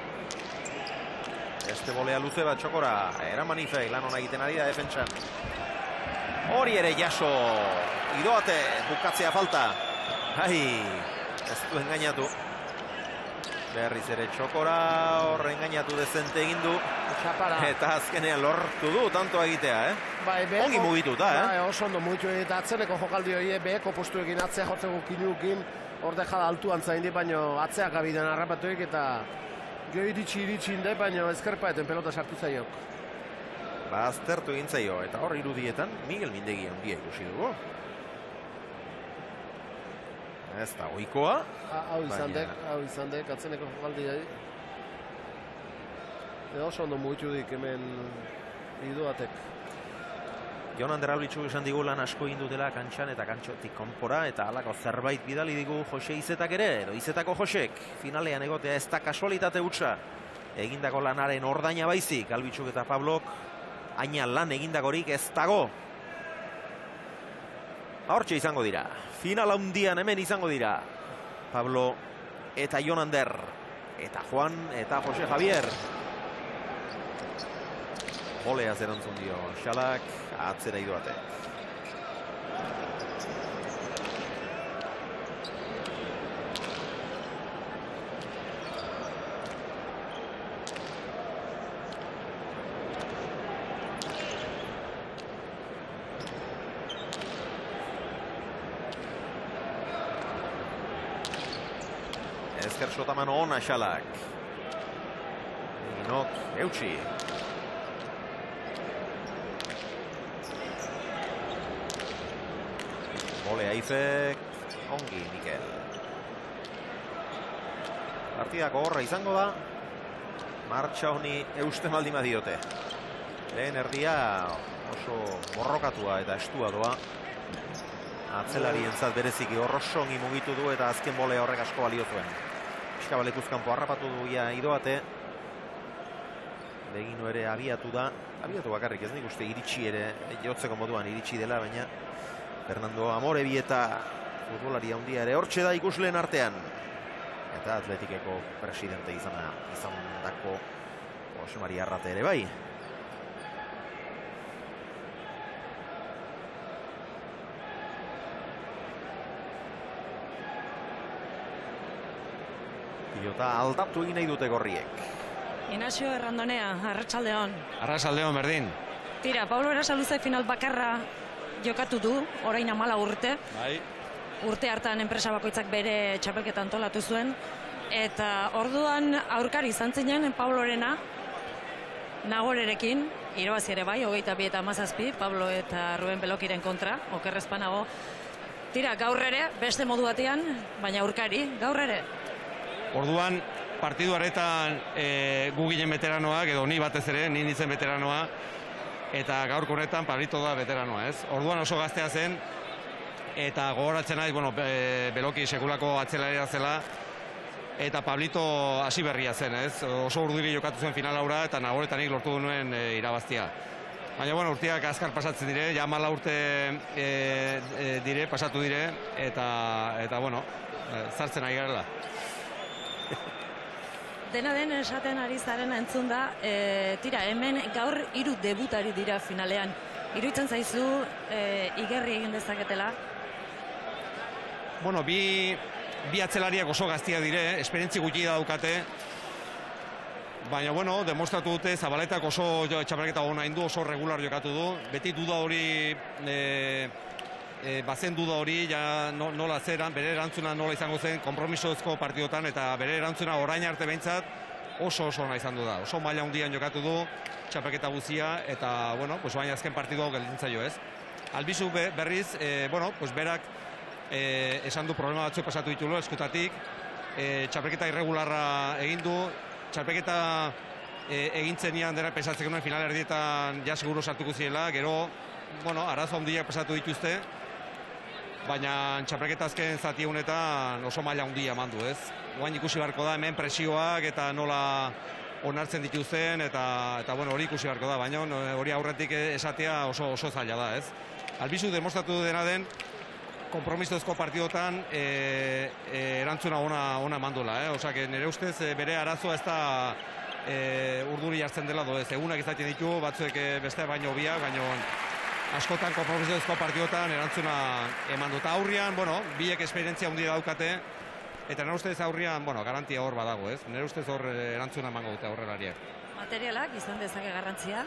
Este bolea luze bat txokora, eraman ifei lan hona egiten ari da defentsan. Hori ere jaso, idoate, bukatzea falta. Ai, ez du engainatu. Berriz ere txokora, hor engainatu dezente egin du. Txapara. Eta azkenean lortu du tantoa egitea, Bai, ongi mugituta, Bai, oso ondo mugitu eta atzeneko jokaldi hori beheko postuekin atzea jotzeko kinukin. Horde jada altuan zaindi, baino atzeak abiden harrapatuik eta gero iritsi inde, baino ezkerpaeten pelota sartu zaiok. Aztertu egin zaio, eta hor irudietan Miguel Mindegi handia ikusi dugu. Ez da ohikoa. Hau izan dek, atzeneko jokaldi hori. Oso ondo mugitu dik hemen iduatek. Jonander Albitzu esan digu lan asko egin dutela kantxan eta kantxotik konpora, eta halako zerbait bidali digu Jose Izetak ere, edo Izetako Josek. Finalean egotea ez da kasualitate hutsa. Egindako lanaren ordaina baizik, Albitzuk eta Pablok haina lan egindakorik ez dago. Hortxe izango dira. Final handian hemen izango dira. Pablo eta Jonander. Eta Juan eta Jose Javier. Oleaz erantzun dio xalak, atzera iduate. Ezker sotaman ona xalak. Inok, eutxi. Ole Aizek, ongi Mikel. Partidako horra izango da. Martxa honi eusten baldin badiote. Lehen erdia oso borrokatua eta estua doa. Atzelarientzat bereziki oso ongi mugitu du eta azken bolea horrek asko balio zuen. Piskabalekuz kanpo harrapatu du idoate. Begino ere abiatu da. Abiatu bakarrik ez nik uste iritsi ere, jotzeko moduan iritsi dela, baina Fernando Amorebi eta futbolari handia ere hortxe da ikusleen artean. Eta Atletikeko presidente izan dako Jose Maria Arrate ere bai. Pilota aldatu egin nahi dute gorriek. Inazio Errandonea, arratsaldeon. Arratsaldeon berdin. Tira, Pablo Erasaluze final bakarra jokatu du, orain 14 urte. Bai. Urte hartan enpresa bakoitzak bere txapelketa antolatu zuen. Eta orduan aurkari izan zinen Pablorena, Nagorerekin, irabazi ere bai, 22 eta 17, Pablo eta Ruben Belokiren kontra, okerrezpanago. Tira, gaur ere, beste modu batean, baina aurkari, gaur ere. Orduan, partidu harretan gu ginen veteranoak, edo ni batez ere, ni nintzen veteranoa, eta gaurko honetan Pablito da veteranoa, ez? Orduan oso gaztea zen, eta gogoratzen naiz, bueno, Beloki sekulako atzelaria zela, eta Pablito hasi berria zen, ez? Oso urduri jokatu zen final aura, eta Nagoretanik lortu nuen irabaztia. Baina, bueno, urteak azkar pasatzen dire, ja 14 urte dire, pasatu dire, eta bueno, zartzen ari garela. Dena den esaten ari zaren entzun da, tira, hemen gaur 3 debutari dira finalean. Iruditzen zaizu, igerri egin dezaketela? Bueno, bi atzelariak oso gaztia dire, esperientzi gutxi daukate. Baina, bueno, demostratu dute Zabaletak oso txapelketa ona egin du, oso regular jokatu du. Beti duda hori, bazen duda hori, ja nola zeran, bere erantzuna nola izango zen konpromisozko partidotan, eta bere erantzuna orain arte behintzat oso ona izan du da. Oso maila handian jokatu du, txapelketa guzia, eta, bueno, pues baina azken partidu geldin zaio, ez? Albizu berriz, bueno, pues berak esan du problema batzuk pasatu ditulo eskutatik, txapelketa irregularra egin du, txapelketa egintzen nian dena pesatzeko nuen final erdietan ja seguro sartuko ziela, gero, bueno, arazo handiak pasatu dituzte, baina txapelketa azken zati honetan oso maila handia eman du, ez? Oain ikusi beharko da hemen presioak eta nola onartzen dituzten, eta bueno, hori ikusi beharko da, baina hori aurretik esatea oso zaila da, ez? Albizu demostratu dena den, konpromisozko partidotan erantzuna ona emandola, Osa, nire ustez bere arazoa ez da urduri jartzen dela doez. Egunak izaten ditu, batzuek beste baino biak, baino askotan konpromisozko partidotan erantzuna eman dut. Aurrian, bueno, biek esperientzia handia daukate, eta nire ustez aurrian, bueno, garantia hor badago, ez? Nire ustez hor erantzuna emango dute aurrelariak. Materialak izan dezake garrantzia?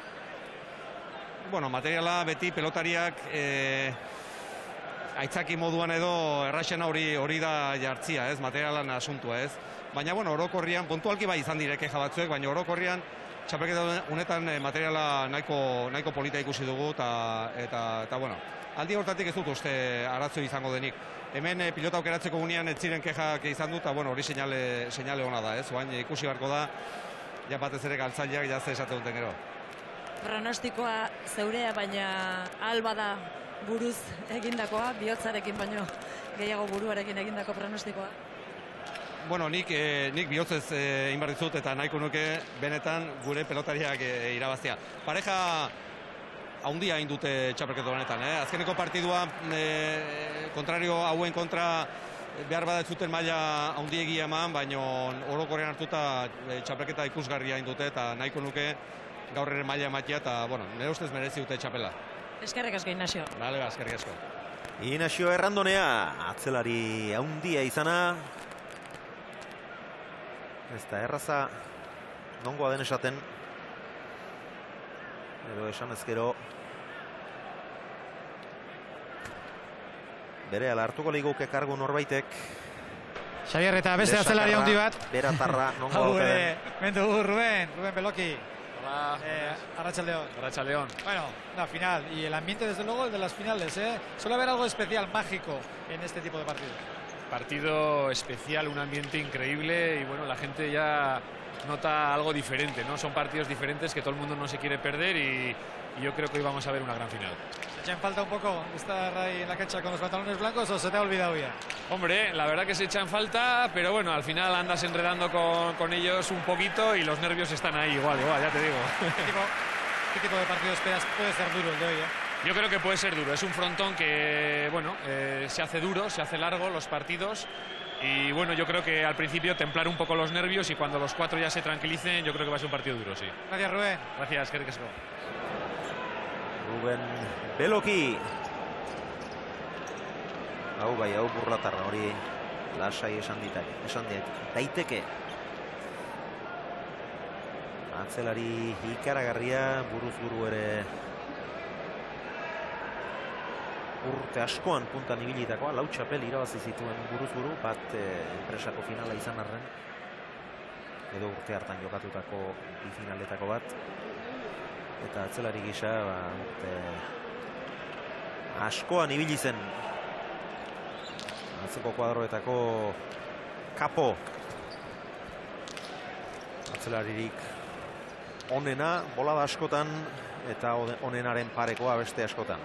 Bueno, materiala beti pelotariak aitzaki moduan edo erraxena hori da jartzia, ez, materialan asuntua, ez. Baina, bueno, orokorrian, puntualki bai izan direke batzuek, baina orokorrian txapelketa honetan materiala nahiko polita ikusi dugu, eta bueno, aldi hortatik ez dut uste arazo izango denik. Hemen pilota aukeratzeko gunean ez ziren kexak izan dut, eta bueno, hori seinale ona da, ez. Oain ikusi beharko da, ja batez ere galtzaileak jazte esate duten gero. Pronostikoa zeurea, baina alba da buruz egindakoa, bihotzarekin baino gehiago buruarekin egindako pronostikoa? Bueno, nik bihotzez egin behar dizut eta nahiko nuke benetan gure pelotariak irabaztea. Pareja handia egin dute txapelketa honetan, Azkeneko partidua kontrario hauen kontra behar bada ez zuten maila handiegia eman, baina orokorrean hartuta txapelketa ikusgarria egin dute eta nahiko nuke gaur ere maila ematia eta, bueno, nire ustez merezi dute txapela. Eskerrik asko, Ignacio. Bale, eskerrik asko. Ignacio Errandonea, atzelari handia izana. Ez da erraza, nongoa den esaten. Edo esan ezkero. Bere ala hartuko liguke kargu norbaitek. Xabier eta beste atzelari handi bat. Beratarra, nongoa ote. Mentu, Rubén Beloki. Hola. Arratsaldeon. Arratsaldeon. Bueno, la final y el ambiente desde luego el de las finales, Suele haber algo especial, mágico en este tipo de partidos. Partido especial, un ambiente increíble y bueno, la gente ya nota algo diferente, ¿no? Son partidos diferentes que todo el mundo no se quiere perder y yo creo que hoy vamos a ver una gran final. ¿Se echa en falta un poco estar ahí en la cancha con los pantalones blancos o se te ha olvidado ya? Hombre, la verdad que se echa en falta, pero bueno, al final andas enredando con ellos un poquito y los nervios están ahí igual, ya te digo. ¿Qué tipo de partido esperas? Puede ser duro el de hoy, Yo creo que puede ser duro, es un frontón que, bueno, se hace duro, se hace largo los partidos y bueno, yo creo que al principio templar un poco los nervios y cuando los cuatro ya se tranquilicen, yo creo que va a ser un partido duro, sí. Gracias, Rubén. Gracias, que ricasco. Rubén Beloki. Hau bai, hau burlatarra hori lasai esan daiteke. Atzelari ikaragarria, buruz buru ere urte askoan puntan ibilitakoa, 4 txapel irabazi zituen buruz buru, bat enpresako finala izan arren, edo urte hartan jokatutako bi finaletako bat, eta atzelari gisa urte askoan ibili zen atzeko kuadroetako kapo atzelaririk onena, bolada askotan eta onenaren parekoa beste askotan.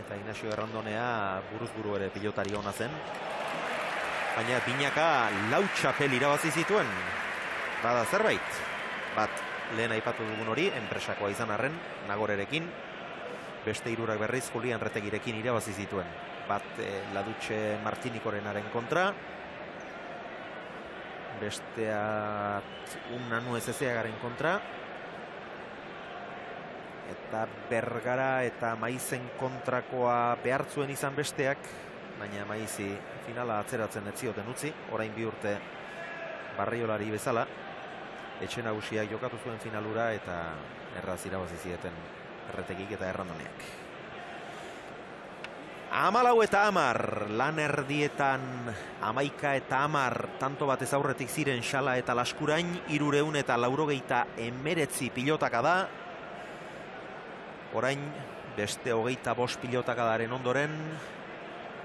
Eta Ignacio Errandonea buruz buru ere pilotari ona zen. Baina binaka 4 txapel irabazi zituen. Bada zerbait. Bat lehen aipatu dugun hori, enpresakoa izan arren, Nagorerekin. Beste 3 berriz Julian Retegirekin irabazi zituen. Bat Ladutxe Martinikorenaren kontra. Bestea Nanu Ezezeagaren kontra. Eta Bergara eta Maizen kontrakoa behartzuen izan besteak. baina Maizi finala atzeratzen ez zioten utzi, orain 2 urte Barriolari bezala, etxe nagusiak jokatu zuen finalura eta erraz irabazi zieten Erretegik eta Errandoneak. 14-10, lan erdietan 11-10 tanto batez aurretik ziren Xala eta Laskurain, 389 pilotaka da. Orain beste 25 pilotakadaren ondoren,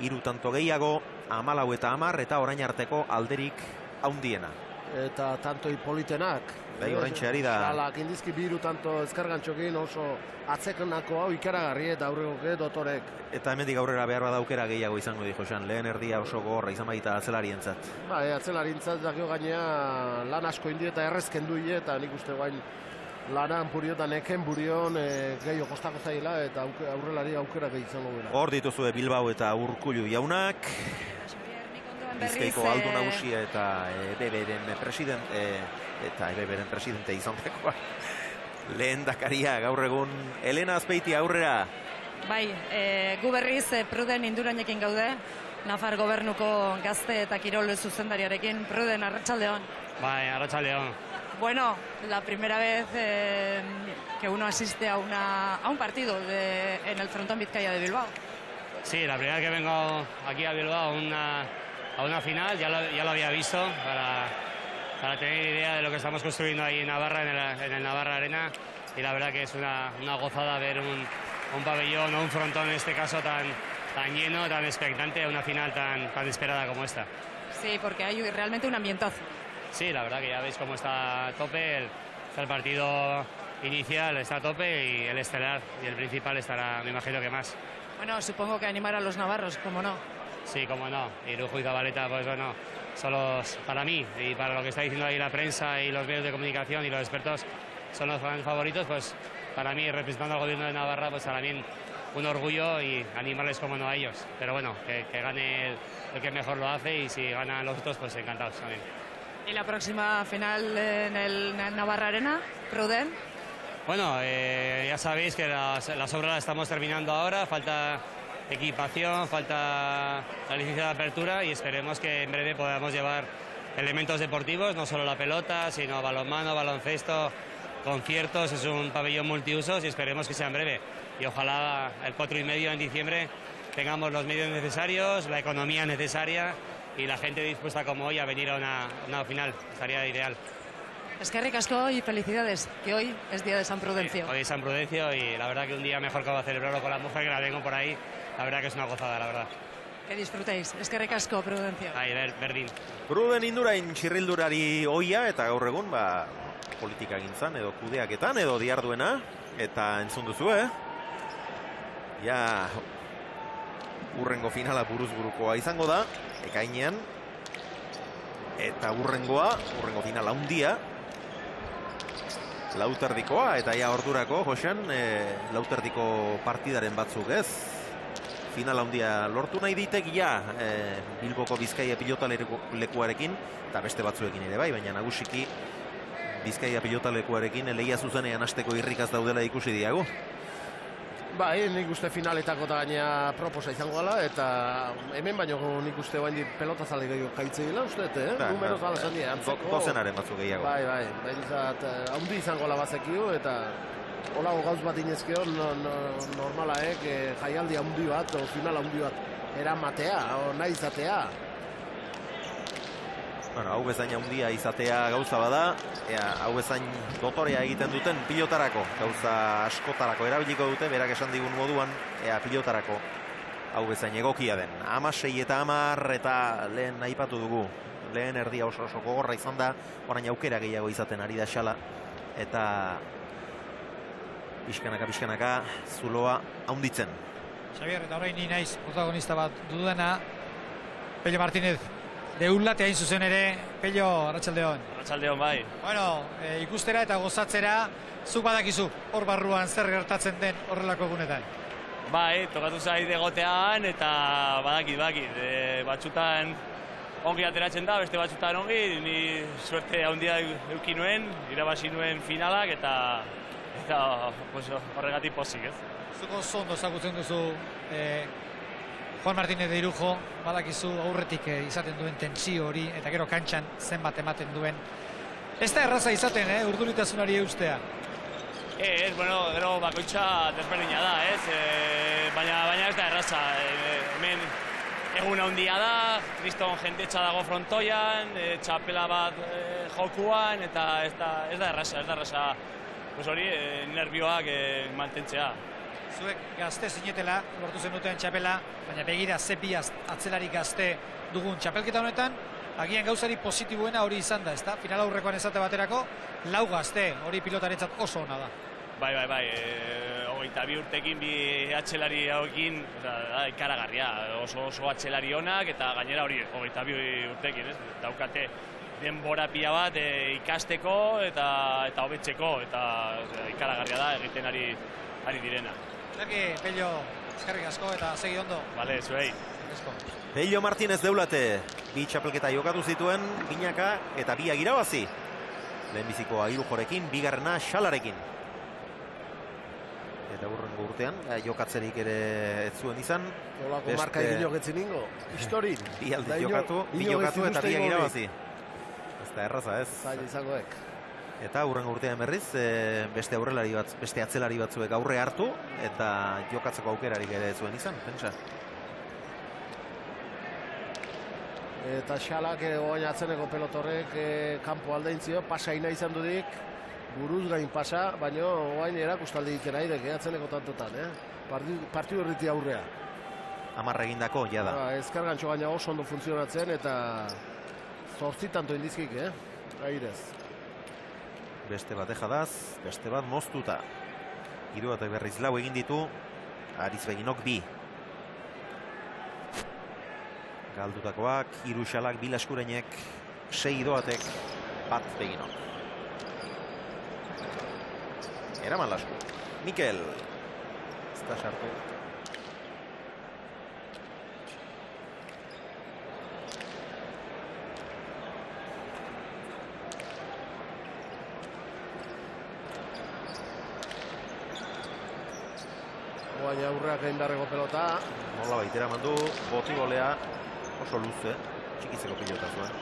3 tanto gehiago, 14-10 eta orain arteko alderik haundiena. Eta tanto Hipolitenak. Bai, oraintxe ari da. Xalak indizki 2 tanto ezkargantxokin oso atzekenako hau ikaragarri eta aurregoke dotorek. Eta hemendik aurrera behar bada aukera gehiago izango di Josean, lehen erdia oso gogorra izan baita atzelarientzat. Bai, atzelarientzat dakio gainea lan asko indi eta errezken duie eta nik uste guain lanan puriotan eken burion gehiago kostako zaila eta aurrelari aukera gehi izango gara. Hor dituzue Bilbao eta Urkullu jaunak. Bizkaiko Aldo Nagusia eta EBBren presidente izan dakoa. Lehen dakaria gaur egun Elena Azpeiti aurrera. Bai, gu berriz Pruden Indurainekin gaude, Nafar gobernuko gazte eta kirol zuzendariarekin. Pruden, arratsaldeon. Bai, arratsaldeon. Bueno, la primera vez que uno asiste a un partido en el Frontón Vizcaya de Bilbao. Sí, la primera vez que vengo aquí a Bilbao a una final, ya lo había visto para tener idea de lo que estamos construyendo ahí en Navarra, en el Navarra Arena, y la verdad que es una gozada ver un pabellón o un frontón en este caso tan lleno, tan expectante, una final tan esperada como esta. Sí, porque hay realmente un ambientazo. Sí, la verdad que ya veis cómo está a tope, el partido inicial está a tope y el estelar y el principal estará, me imagino que más. Bueno, supongo que animar a los navarros, como no. Sí, como no. Irujo y Zabaleta, pues bueno, son los, para mí y para lo que está diciendo ahí la prensa y los medios de comunicación y los expertos, son los grandes favoritos, pues para mí, representando al gobierno de Navarra, pues también un orgullo y animarles como no a ellos. Pero bueno, que gane el que mejor lo hace y si ganan los otros, pues encantados también. ¿Y la próxima final en el Navarra Arena, Pruden? Bueno, ya sabéis que las obras las estamos terminando ahora, falta equipación, falta la licencia de apertura y esperemos que en breve podamos llevar elementos deportivos, no solo la pelota, sino balonmano, baloncesto, conciertos. Es un pabellón multiusos y esperemos que sea en breve. Y ojalá el 4,5 en diciembre tengamos los medios necesarios, la economía necesaria y la gente dispuesta como hoy a venir a una final. Estaría ideal. Eskerrik asko y felicidades, que hoy es día de San Prudencio. Sí, hoy es San Prudencio y la verdad que un día mejor que va a celebrarlo con la mujer, que la tengo por ahí. La verdad que es una gozada, la verdad. Que disfrutéis. Eskerrik asko, Prudencio. Ahí, berdin. Pruden Indurain txirrildurari oia eta gaur egun politika gintzan edo kudeaketan edo diarduena eta entzun duzu, Ja urrengo finala buruzburukoa izango da, ekainean, eta urrengo finala handia, lauterdikoa, eta ja ordurako, Josean, lauterdiko partidaren batzuk ez. Final handia lortu nahi ditek, Bilboko Bizkaia pilotalekuarekin, eta beste batzuekin ere bai, baina nagusiki Bizkaia pilotalekuarekin lehia zuzenean hasteko irrikaz daudela ikusi diagu. Bai, nik uste finaletako eta gaina proposa izango gala, eta hemen baino nik uste bain pelotazale gehiago kaitze dela, uste, numeroz bala zan dira, antzeko. Dozenaren batzuk gehiago. Bai, izat, haundi izango labazekio, eta holago gauz bat inezkeo, normala, jaialdi haundi bat, o final haundi bat, eramatea, o nahi izatea. Bueno, hau bezain handia izatea gauza bada, hau bezain dotorea egiten duten pilotarako, gauza askotarako erabiliko dute, berak esan digun moduan, pilotarako hau bezain egokia den. 16-10 eta lehen aipatu dugu, lehen erdia oso gogorra izan da, orain aukera gehiago izaten ari da Xala, eta pixkanaka zuloa haunditzen. Xabier, eta orain ni naiz protagonista bat dudana, Pello Martínez, Deulate hain zuzen ere, Pello, arratsaldeon. Arratsaldeon bai. Bueno, ikustera eta gozatzera, zuk badakizu hor barruan zer gertatzen den horrelako egunetan. Bai, tokatu zait egotean eta badakit. Batzutan ongi ateratzen da, beste batzutan ongi, ni suerte handia eduki nuen, irabazi nuen finalak eta horregatik pozik, ez? Zuko zondo ezagutzen duzu Juan Martínez de Irujo, badakizu aurretik izaten duen tentsio hori, eta gero kantxan zenbat ematen duen. Ez da erraza izaten, urduritasunari eustea. Bueno, gero bakoitza desberdina da, baina ez da erraza. Hemen egun handia da, kriston jendetxa dago frontoian, txapela bat jokuan, eta ez da erraza. Hori, nervioak mantentzea. Zuek gazte zinetela, lortu zen duten txapela, baina begira bi atzelari gazte dugun txapelketa honetan, agian gauzari positiboena hori izan da, ezta? Final aurrekoan esate baterako, 4 gazte, hori pilotarentzat oso ona da. Bai, 22 urtekin bi atzelari hauekin, ikaragarria, oso atzelari onak, eta gainera hori 22 urtekin, daukate denbora pila bat ikasteko eta hobetzeko, eta ikaragarria da egiten ari direna. Pello, eskerrik asko eta segi ondo. Bale, zuei. Pello Martínez Deulate, 2 txapelketa jokatu zituen, binaka eta 2 irabazi. Lehenbizikoa Irujorekin, bigarrena Xalarekin. Eta hurrengo urtean, jokatzerik ere ez zuen izan. Olako marka egin joketzen ingo, historin. 2 aldiz jokatu, 2 jokatu eta 2 irabazi. Ez da erraza ez. Zaila izangoek. Eta hurrengo urtean berriz, beste atzelari batzuek aurre hartu, eta jokatzeko aukerarik ere zuen izan, pentsa. Eta Xalak oain atzeneko pelotorrek kanpo aldaintzio, pasa ina izan dudik, buruz gain pasa, baina oain erakustaldi egiten aidek, atzeneko tantotan, partidu erriti aurrea. 10 egindako, jada. Ezkar gantxo gaina oso ondo funtzionatzen, eta 8 tanto indizkik, airez. Beste bat ejadaz, beste bat moztuta. 3 eta berriz 4 egin ditu, Aritz Beginok 2. Galdutakoak, 3 Xalak, 2 Laskurenek, 6 Doatek, 1 Beginok. Eraman Lasku. Mikel. Ez da sartu. Baina aurreak egin beharreko pelota. Nola baitera mandu, botibolea oso luze, txikitzeko pilota zuen.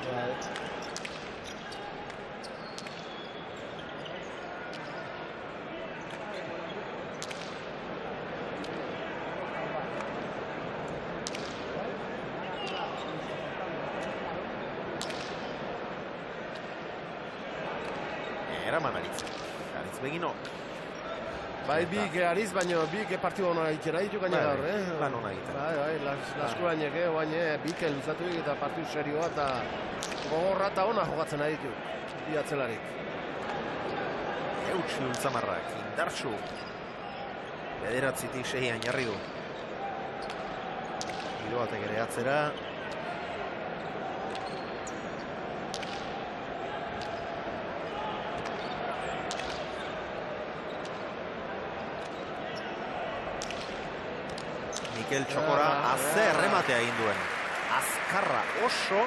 Eraman Aritz Beginok. Bai, bik Aritz, baina bik partidu hona egitera ditu gaina gaur, Lan hona egitera. Bai, Laskurainek, baina bik luzatu eta partidu serioa eta gogorra eta hona jokatzen ari ditu, bi atzelarik. Euts Lultzamarrak, indartsu. 9-tik 6 jarri du. Iroatek ere atzera. Mikel Txokora azer rematea egin duen. Azkarra oso.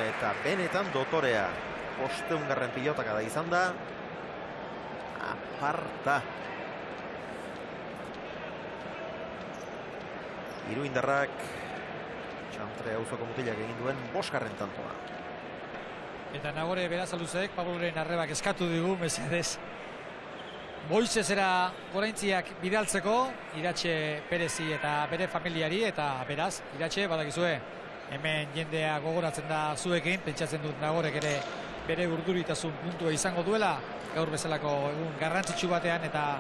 Eta benetan dotorea. 500. pilotaka da izan da. Aparta. Iruindarrak Txantre auzoko mutilak egin duen 5. tantoa. Eta Nagore Berazaluzek Pabloren arrebak eskatu digu, mesedez. Boizezera goraintziak bidaltzeko, Iratxe Perezi eta bere familiari, eta beraz, Iratxe, badakizue, hemen jendea gogoratzen da zuekin, pentsatzen dut Nagorek ere bere urduritasun puntua izango duela, gaur bezalako egun garrantzitsu batean, eta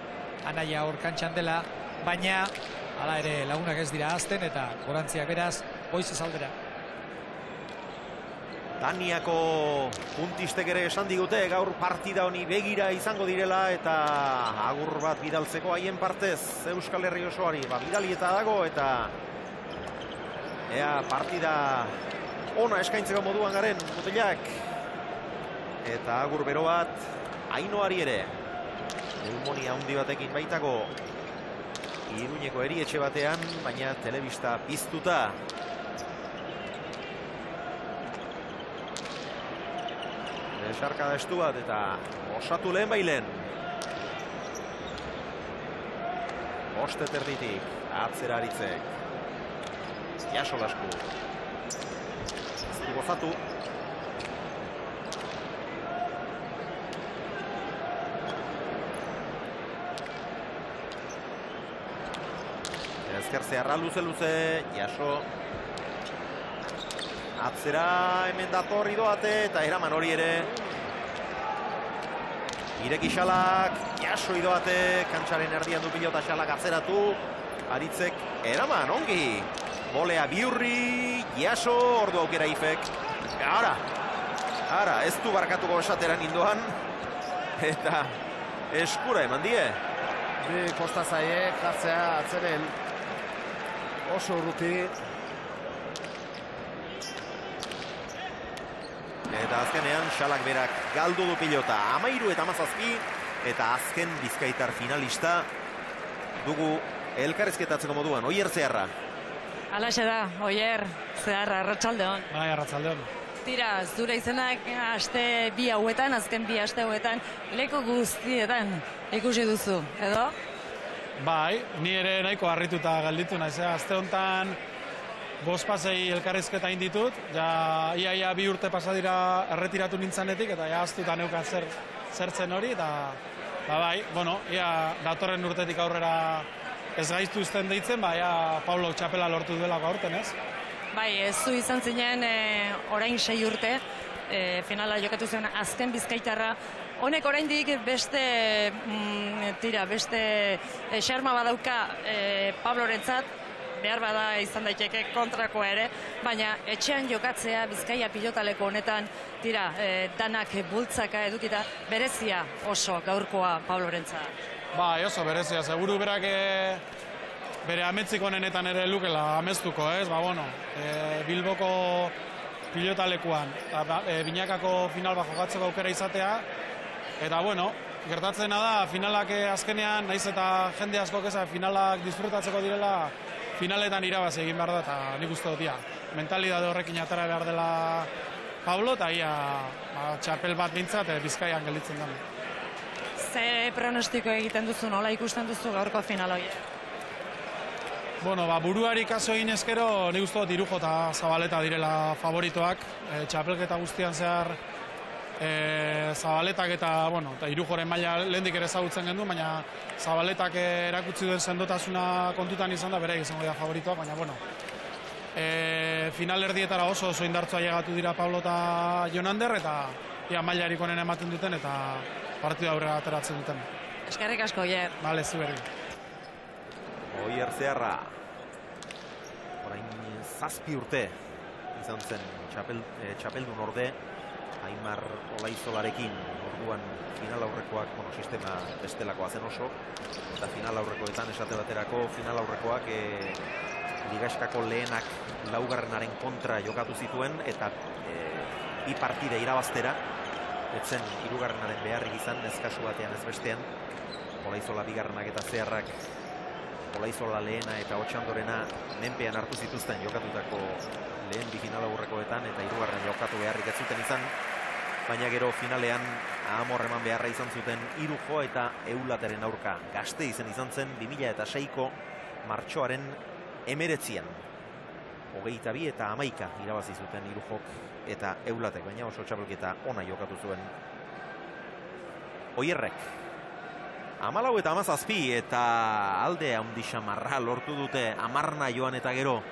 anaia hor kantxan dela, baina, hala ere lagunak ez dira azten, eta gorantziak beraz, Boizez aldera. Daniako puntistek ere esan digute gaur partida honi begira izango direla eta agur bat bidaltzeko haien partez Euskal Herri osoari bidali eta dago eta ea partida ona eskaintzeko moduan garen mutilak eta agur bero bat Ainoari ere neumonia handi batekin baitako Iruñeko erietxe batean, baina telebista piztuta. Esarkada estu bat eta osatu lehen bailen. 5 erditik, atzera Aritzek. Jaso Lasku. Ez du gozatu. Ezker zeharra luze, Jaso. Atzera hemen dator idoate eta eraman hori ere. Ireki Xalak, Jaso idoate, kantxaren erdian du pilota Xalak atzeratu. Aritzek eraman, ongi. Bolea Biurri, Jaso, ordu aukera Ifek. Ara, ez du barkatuko esateran indoan. Eta eskura eman die. Bi kosta zaie, jartzea atzeren oso urruti. Eta azkenean Xalak berak galdu du pilota. 13 eta 17 eta azken bizkaitar finalista dugu elkarrizketatzeko moduan. Oier Zeharra. Alaxe da, Oier Zeharra, arratsaldeon. Bai, arratsaldeon. Tira, zure izenak aste bi hauetan, azken bi aste hauetan, leku guztietan ikusi duzu, edo? Bai, ni ere nahiko harrituta gelditu naiz, aste honetan 5 pasei elkarrizketa egin ditut, ja ia 2 urte pasa dira erretiratu nintzanetik eta ja ahaztuta neukan zertzen hori, eta bai, bueno, ia datorren urtetik aurrera ez gaiztu izten deitzen, ja Pablo txapela lortu duelako aurten, ez? Bai, ez zu izan zinen orain 6 urte, finala jokatu zen azken bizkaitarra. Honek oraindik beste xarma badauka Pablorentzat, behar bada izan daiteke kontrakoa ere, baina etxean jokatzea Bizkaia pilotaleko honetan, tira, danak bultzaka edukita, berezia oso gaurkoa Pablorentzat. Bai, oso berezia, seguru berak bere ametzik honenetan ere lukela amestuko, ez? Bilboko pilotalekuan, binakako final bat jokatzeko aukera izatea, eta gertatzena da, finalak azkenean, naiz eta jende askok finalak disfrutatzeko direla, finaletan irabazi egin behar da, eta nik uste dut, mentalidade horrekin atara behar dela Pablo, eta txapel bat bintzat Bizkaian gelditzen da. Ze pronostiko egiten duzu, nola ikusten duzu gaurko final hori? Buruari kaso egin ezkero, nik uste dut Irujo eta Zabaleta direla favoritoak, txapelketa guztian zehar Zabaletak eta Irujoren maila lehendik ere ezagutzen gendu, baina Zabaletak erakutsi duen sendotasuna kontutan izan da, bere izango dira favoritoak, baina final erdietara oso indartsua llegatu dira Pablo eta Jonander, eta mailarik onena ematen duten eta partida aurrera ateratzen duten. Eskerrik asko, Oier. Bale, zu berri. Oier Zeharra. Orain 7 urte izan zen txapeldun orde. Aimar Olaizolarekin, orduan final aurrekoak, sistema bestelakoa zen oso, eta final aurrekoetan esate baterako, final aurrekoak Ligaskako lehenak laugarrenaren kontra jokatu zituen, eta bi partida irabaztera, etzen hirugarrenaren beharrik izan, ez kasu batean ez bestean, Olaizola bigarrenak eta Zeharrak, Olaizola lehena eta Otxandorena menpean hartu zituzten jokatutako lehen bi final aurrekoetan, eta hirugarren jokatu beharrik ez zuten izan, baina gero finalean amor eman beharra izan zuten Irujo eta Eulateren aurka. Gazte izan zen 2006ko martxoaren 19an. 22 eta 11 irabazi zuten Irujok eta Eulatek, baina oso txapelketa ona jokatu zuen Oierrek. 14 eta 17 eta alde handi xamarra lortu dute Amarna joan eta gero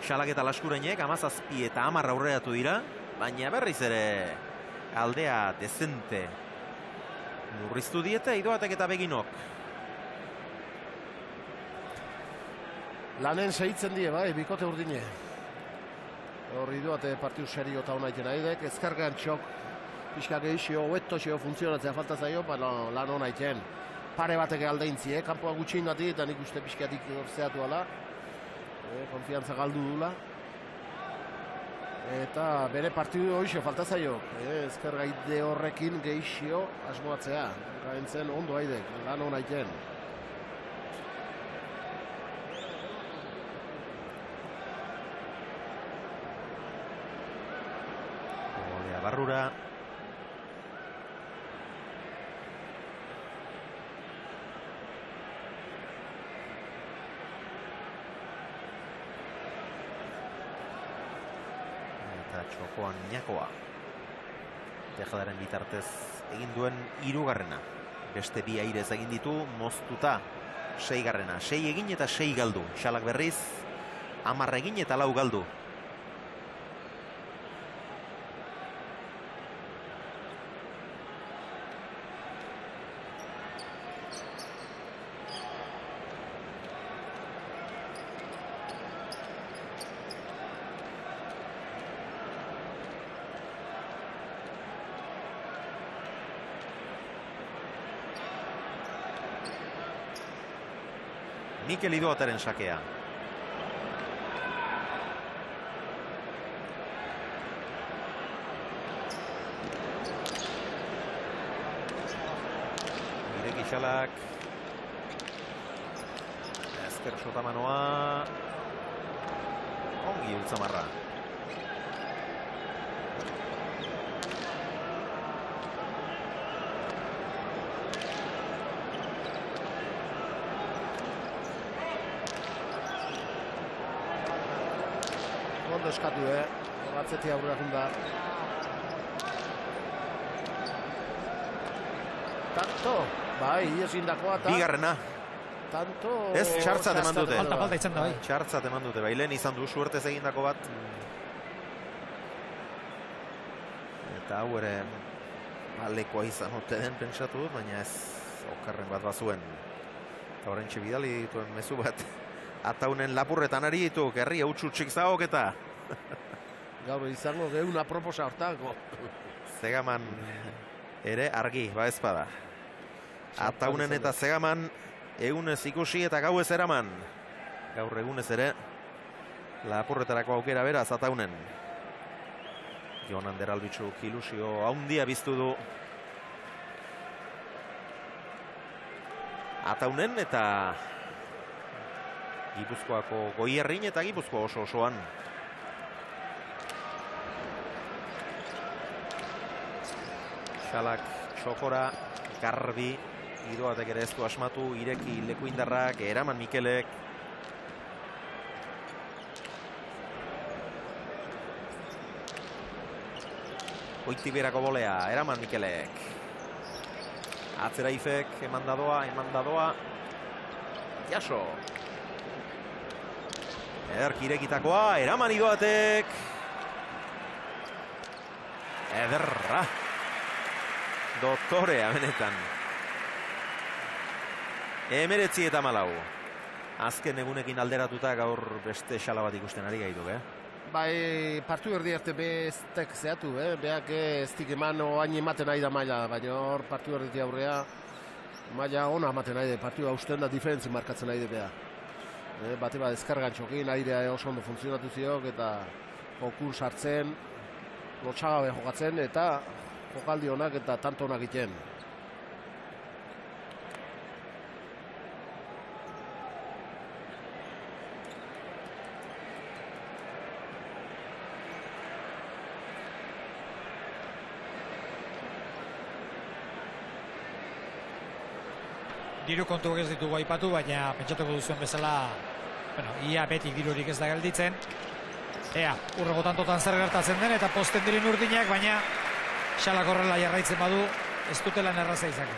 Xalak eta Laskurenek 17 eta 10 aurreratu dira, baina berriz ere aldea dezente murriztu diete Idoatek eta Beginok. Lanen segitzen die, bai, bikote urdine. Hor Idoate partiu serio eta hona iten aidek, ezkargan txok, pixka gehixio, hobeto xeo funtzionatzea falta zaio, lan hona iten. Pare batek aldeintzi, kanpoa gutxi ingati, eta nik uste pixkatik orzeatu ala. Konfiantza galdu dula. Eta bere partidu hoixo falta zaio. Ezker gaide horrekin gehixio asmoatzea. Gaintzen ondo aidek, lan hona iten. Olea barrura. Txokoan Minakoa. Tejadaren bitartez egin duen 3. Beste bi airez egin ditu, moztuta 6. 6 egin eta 6 galdu. Xalak berriz, 10 egin eta 4 galdu. Mikel Idoataren sakea. Ireki Xalak. Ezker Sotamanoa. Ongi Ultzamarra. Ondo eskatu, Batzetik aurrera junda. Tanto, bai, iesindakoa eta... Bigarrena. Tanto... Ez, txartzat eman dute. Falta izan da, bai. Txartzat eman dute, bai, lehen izan du suertez egindako bat. Eta hau ere alekoa izan ote den pentsatu dut, baina ez okarren bat bazuen. Eta horrentxe bidali dituen mezu bat. Ataunen lapurretan ari ditu, gerri hautsutsik zaok eta... Gaur izango geuna proposa hortako. Zegaman ere argi, ba ezpada. Ataunen eta Zegaman egunez ikusi eta gauez eraman. Gaur egunez ere lapurretarako aukera beraz Ataunen. Jon Ander Albitzuk ilusio haundia biztu du. Ataunen eta Gipuzkoako Goierrin eta Gipuzkoa osoan. Xalak txokora, garbi, Idoatek ere ez du asmatu, ireki lekuindarrak, eraman Mikelek. Goiti berako bolea, eraman Mikelek. Atzera Ifek, eman dadoa. Jaso. Ederki irekitakoa, eraman Idoatek. Ederra. Doktorea, benetan. 19-4. Azken egunekin alderatuta gaur beste xala bat ikusten ari gaitu, Bai, partu erdi arte bestek zehatu, Beak ez dik eman oain ematen nahi da maila, baina hor partu erdi aurrea maila ona ematen nahi da, partua usten da diferentzi markatzen nahi da beha. Bate bat ezkargan txokin, airea oso ondo funtzionatu ziok eta jokun sartzen, lotxagabe jokatzen eta jokaldi honak eta tanto honak egiten. Diru kontuak ez ditugu aipatu, baina pentsatuko duzuen bezala, ia beti dirurik ez da gelditzen. Ea, urrego tantotan zer gertatzen den eta posten diren urdinak, baina Xalak horrela jarraitzen badu, ez dutela erraza izango.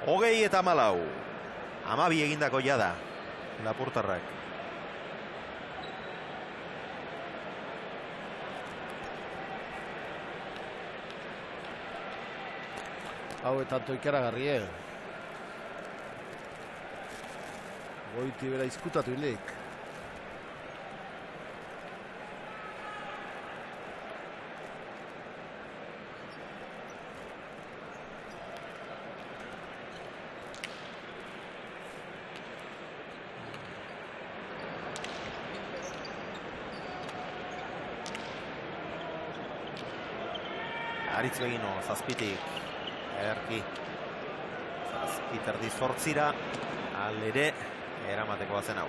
Hogei eta 14. 12 egindako jada, lapurtarrak. Hau etanto ikaragarri, Goiti bera izkutatu indik. Aritz Begino, zazpitik. Erki. Zazpiterdi 8 alere eramateko bazen hau.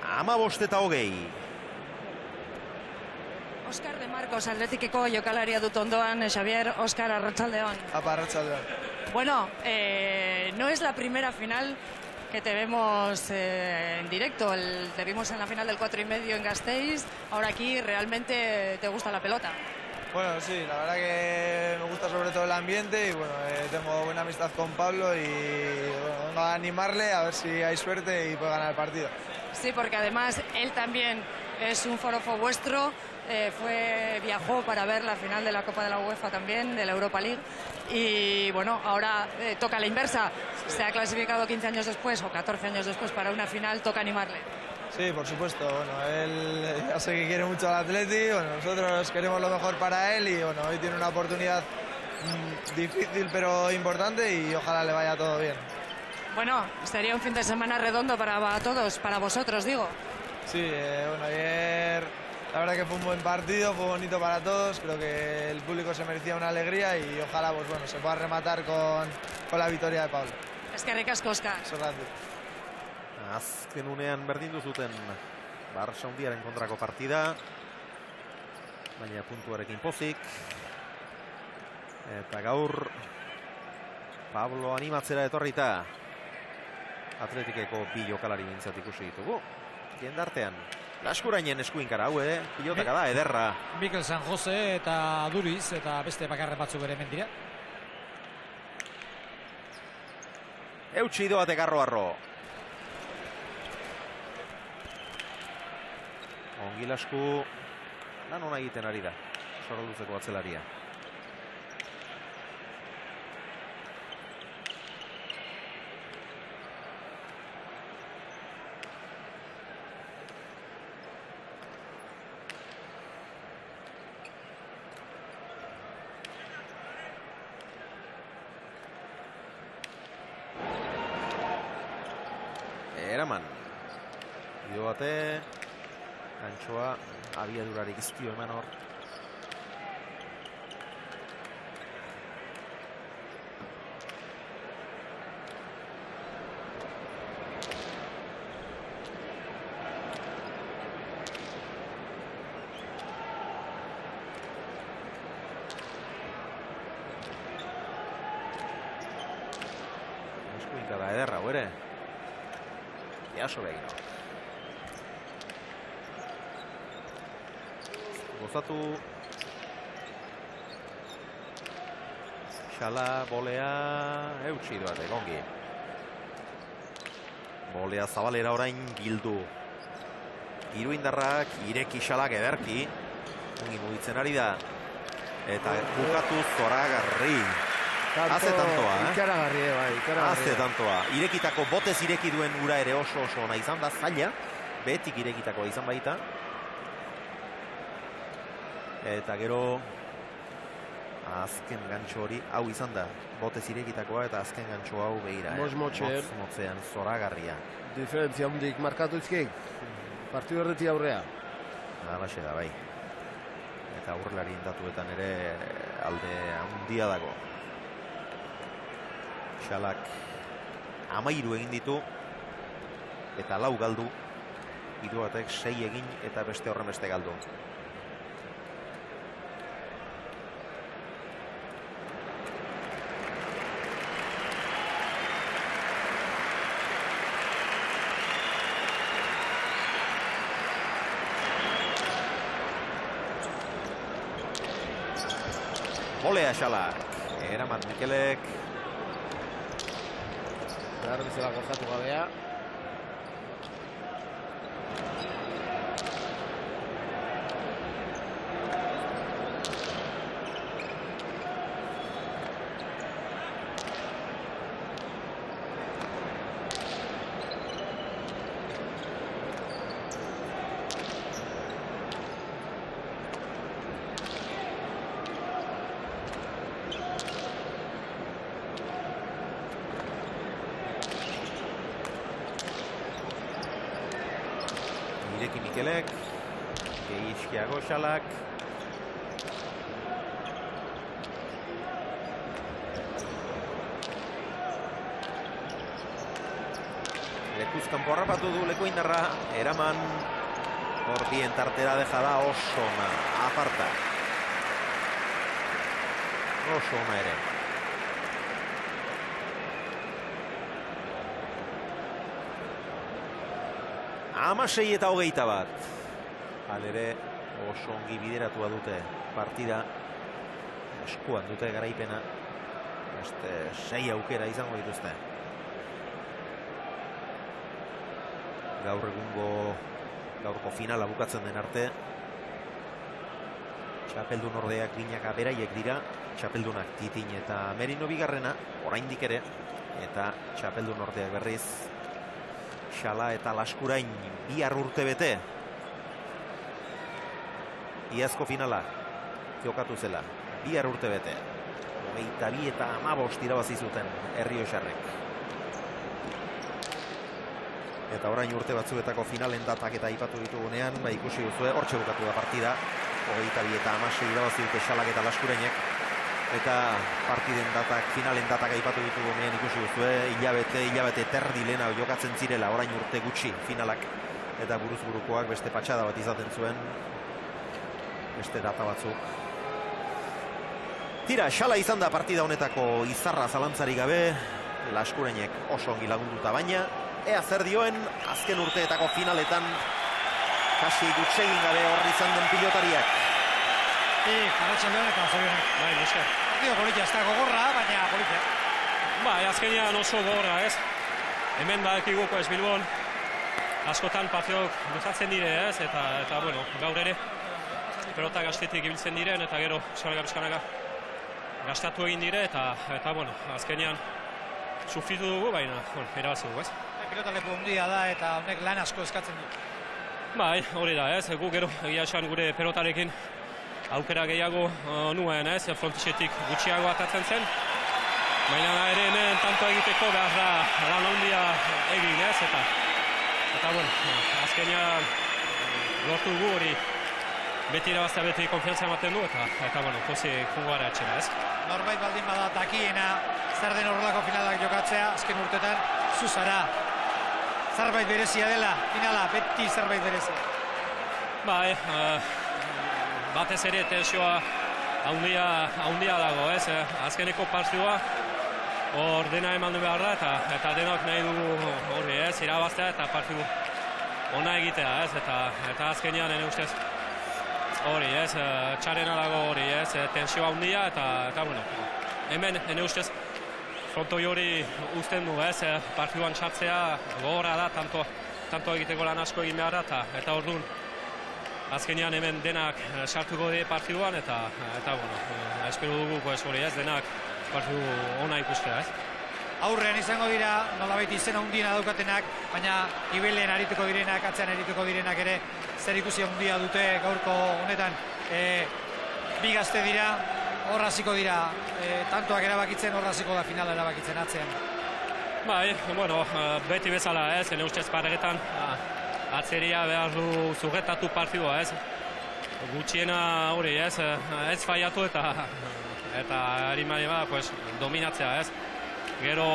15 eta 20. Oskar de Marcos Atletikeko jokalaria dut ondoan, Xavier. Oskar, arratsaldeon. Apa, arratsaldeon. Bueno, no es la primera final que te vemos en directo. Te vimos en la final del 4,5 en Gasteiz. Ahora aquí realmente te gusta la pelota. Bueno, sí, la verdad que me gusta sobre todo el ambiente y bueno, tengo buena amistad con Pablo y bueno, vengo a animarle a ver si hay suerte y puede ganar el partido. Sí, porque además él también es un forofo vuestro. Viajó para ver la final de la Copa de la UEFA también, de la Europa League, y bueno, ahora toca la inversa. Se ha clasificado 15 años después o 14 años después para una final, toca animarle. Sí, por supuesto, bueno, él ya sé que quiere mucho al Atleti, bueno, nosotros queremos lo mejor para él y bueno, hoy tiene una oportunidad difícil pero importante y ojalá le vaya todo bien. Bueno, sería un fin de semana redondo para todos, para vosotros, digo. Sí, bueno, ayer la verdad que fue un buen partido, fue bonito para todos, creo que el público se merecía una alegría y ojalá pues, bueno, se pueda rematar con la victoria de Pablo. Eskerrik asko, Oskar. Azken unean berdindu zuten Barça Handiaren kontrako partida, baina puntuarekin pozik. Eta gaur Pablo animatzera etorrita Atletikeko bi jokalari bintzat ikusi ditugu. Jendartean Laskurainen eskuinkara hau, pilotaka da, ederra. Mikel San Jose eta Duriz eta beste bakarren batzuk ere hemen dira. Eutsi doate garro-arro. Ongi Lasku lan ona egiten ari da. Soralduzeko atzelaria. Eraman. Bide bate. Antxoa abiadurarik izkio eman hor. Eskuinka da ederra, ere. Jaso begino. Gozatu. Xala, bolea, eutsi doate, gongi. Bolea Zabalera orain gildu. Iruindarrak, ireki Xalak ederki. Ongi mugitzen ari da. Eta bukatu Zoragarri. Haze tantoa, Ikaragarri, bai, ikaragarri. Haze tantoa. Irekitako, botez ireki duen ura ere oso ona izan da, zaila. Betik irekitakoa izan baita. Eta gero azken gantxo hori hau izan da. Botez irekitakoa eta azken gantxo hau behira. Motzean Zoragarria. Diferentzia hundik markatu izkik. Partidu erreti aurrea. Alaxe da, bai. Eta aurrelarien datuetan ere alde handia dago. Xalak 13 egin ditu eta 4 galdu. Hiru batek 6 egin eta beste horren beste galdu. Bolea Xalak. Eraman Mikelek. Behar bezala gozatu gabea. Ireki Mikelek, Gehiskiago Xalak. Lekuzkanpo harrapatu du Lekuindarra, Eraman hor bien tartera deja da oso ona, aparta. Oso ona ere. 16-21. Halere oso ongi bideratua dute partida. Eskuan dute garaipena. Beste 6 aukera izango dituzte. Gaurko finala bukatzen den arte. Txapeldun ordeak binaka beraiek dira. Txapeldunak Titin eta Merino bigarrena, oraindik ere. Eta txapeldun ordeak berriz Xala eta Laskurain bihar urte bete. Iazko finala jokatu zela, bihar urte bete. 22 eta 15 irabazi zuten Errioxarrek. Eta orain urte batzuetako finalen datak eta aipatu ditugunean, ikusi duzue, hortxe bukatu da partida. 22 eta 16 irabazi dute Xalak eta Laskurainek. Eta partiden datak, finalen datak aipatu ditugunean ikusi duzue, hilabete terdi lehena jokatzen zirela, orain urte gutxi finalak. Eta buruz-burukoak beste patxada bat izaten zuen, beste data batzuk. Tira, Xala izan da partida honetako izarra zalantzarik gabe, Laskurainek oso ongi lagunduta baina, ea zer dioen azken urteetako finaletan kasi dutsegin gabe horri izan den pilotariak. Arratsaldeon eta zorionak. Bai, esker. Partido politia ez da gogorra, baina politia. Bai, azkenean oso gogorra, ez? Hemen badakiguko ez Bilbon, askotan partiok luzatzen dire, ez? Eta bueno, gaur ere, pelota gaztetik ibiltzen diren, eta gero, Xalaga Bizkanaka gastatu egin dire, eta bueno, azkenean sufritu dugu, baina, bueno, erabazi dugu, ez? Pilota leku handia da, eta honek lan asko eskatzen du. Bai, hori da, ez? Gu gero, egia esan gure pelotarekin aukera gehiago nuen, ez? Frontisetik gutxiago atatzen zen. Baina ere hemen tanto egiteko behar da lan handia egin, ez? Eta bueno, azkenean lortu dugu hori beti irabaztea beti konfiantza ematen du, eta bueno, pozik jungo gara etxera, ez? Norbait baldin bada takiena, zer den horrelako finalak jokatzea, azken urtetan, zuzara. Zerbait berezia dela, finala, beti zerbait berezia. Bai, batez ere tensioa handia dago, ez? Azkeneko partidua hor dena eman du behar da, eta denok nahi dugu hori, ez? Irabaztea eta partidu ona egitea, ez? Eta azkenean ene ustez hori, ez? Txarena dago hori, ez? Tensioa handia, eta bueno, hemen ene ustez frontoi hori uzten du, ez? Partiduan txartzea gogorra da, tanto egiteko lan asko egin behar da, eta orduan azkenean hemen denak sartuko die partiduan, eta bueno, espero dugu ez hori, ez? Denak partidu ona ikustea, ez? Aurrean izango dira, nolabait izena handiena daukatenak, baina ibelen arituko direnak, atzean arituko direnak ere zer ikusi handia dute gaurko honetan. Bi gazte dira, hor hasiko dira, tantoak erabakitzen, hor hasiko da finala erabakitzen atzean. Bai, bueno, beti bezala, ez? Ene ustez paregetan atzeria behar du zugetatu partidua, ez? Gutxiena hori, ez? Ez faiatu eta harimari pues, dominatzea, ez? Gero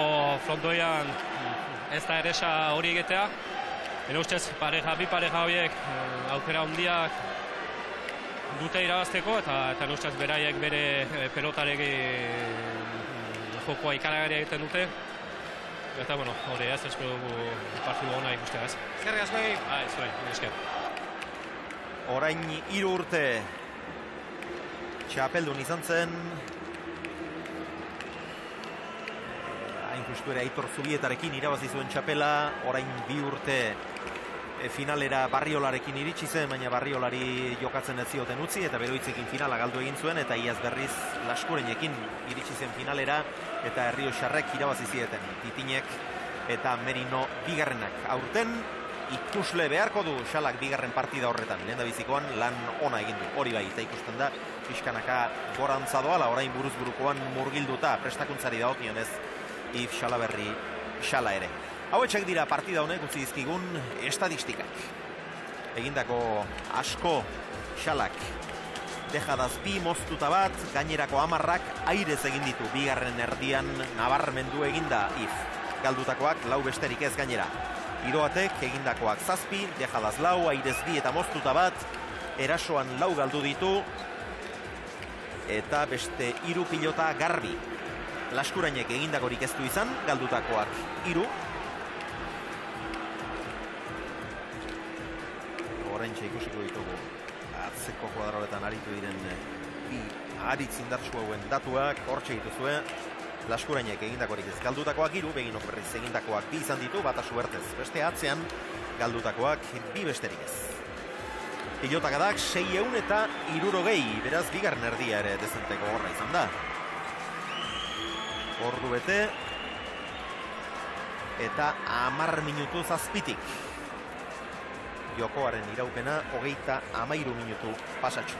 frontoian ez da eresa hori egitea. Ene ustez bi pareja horiek aukera handiak dute irabazteko, eta ene ustez beraiek bere pelotarekin jokoa ikaragarria egiten dute. Eta, bueno, hori ez, espero dugu partidu ona ikustea, ez? Eskerrik asko egin. Zuei, esker. Orain 3 urte txapeldun izan zen. Hain justu ere Aitor Zubietarekin irabazi zuen txapela. Orain 2 urte finalera Barriolarekin iritsi zen, baina Barriolari jokatzen ez zioten utzi, eta Beroitzekin finala galdu egin zuen, eta iaz berriz Laskurenekin iritsi zen finalera, eta Errioxarrek irabazi zieten. Titinek eta Merino bigarrenak. Aurten ikusle beharko du Xalak bigarren partida horretan. Lehendabizikoan lan ona egin du. Hori bai, eta ikusten da pixkanaka gorantza doala, orain buruz-burukoan murgilduta prestakuntzari dagokionez If Xalaberri Xala ere. Hauetxek dira partida honek utzi dizkigun estadistikak. Egindako asko Xalak dejadaz 2 moztuta bat, gainerako 10ak airez egin ditu. Bigarren erdian nabarmendu eginda If. Galdutakoak 4 besterik ez gainera. Iroatek egindakoak 7, dejadaz 4, airez 2 eta moztuta bat. Erasoan 4 galdu ditu. Eta beste 3 pilota garbi. Laskurainek egindakorik ez du izan, galdutakoak 3. oraintxe ikusiko ditugu atzeko kuadroletan aritu diren bi aritz indartsu hauen datuak, hortxe dituzue. Laskurainek egindakorik ez galdutakoak 3, Beginok berriz egindakoak 2 izan ditu, bata suertez. Beste atzean galdutakoak 2 besterik ez. Pilotakadak 660, beraz bigarren erdia ere dezenteko gorra izan da. Ordu bete eta 10 minutu zazpitik. Jokoaren iraupena 33 minutu pasatxo.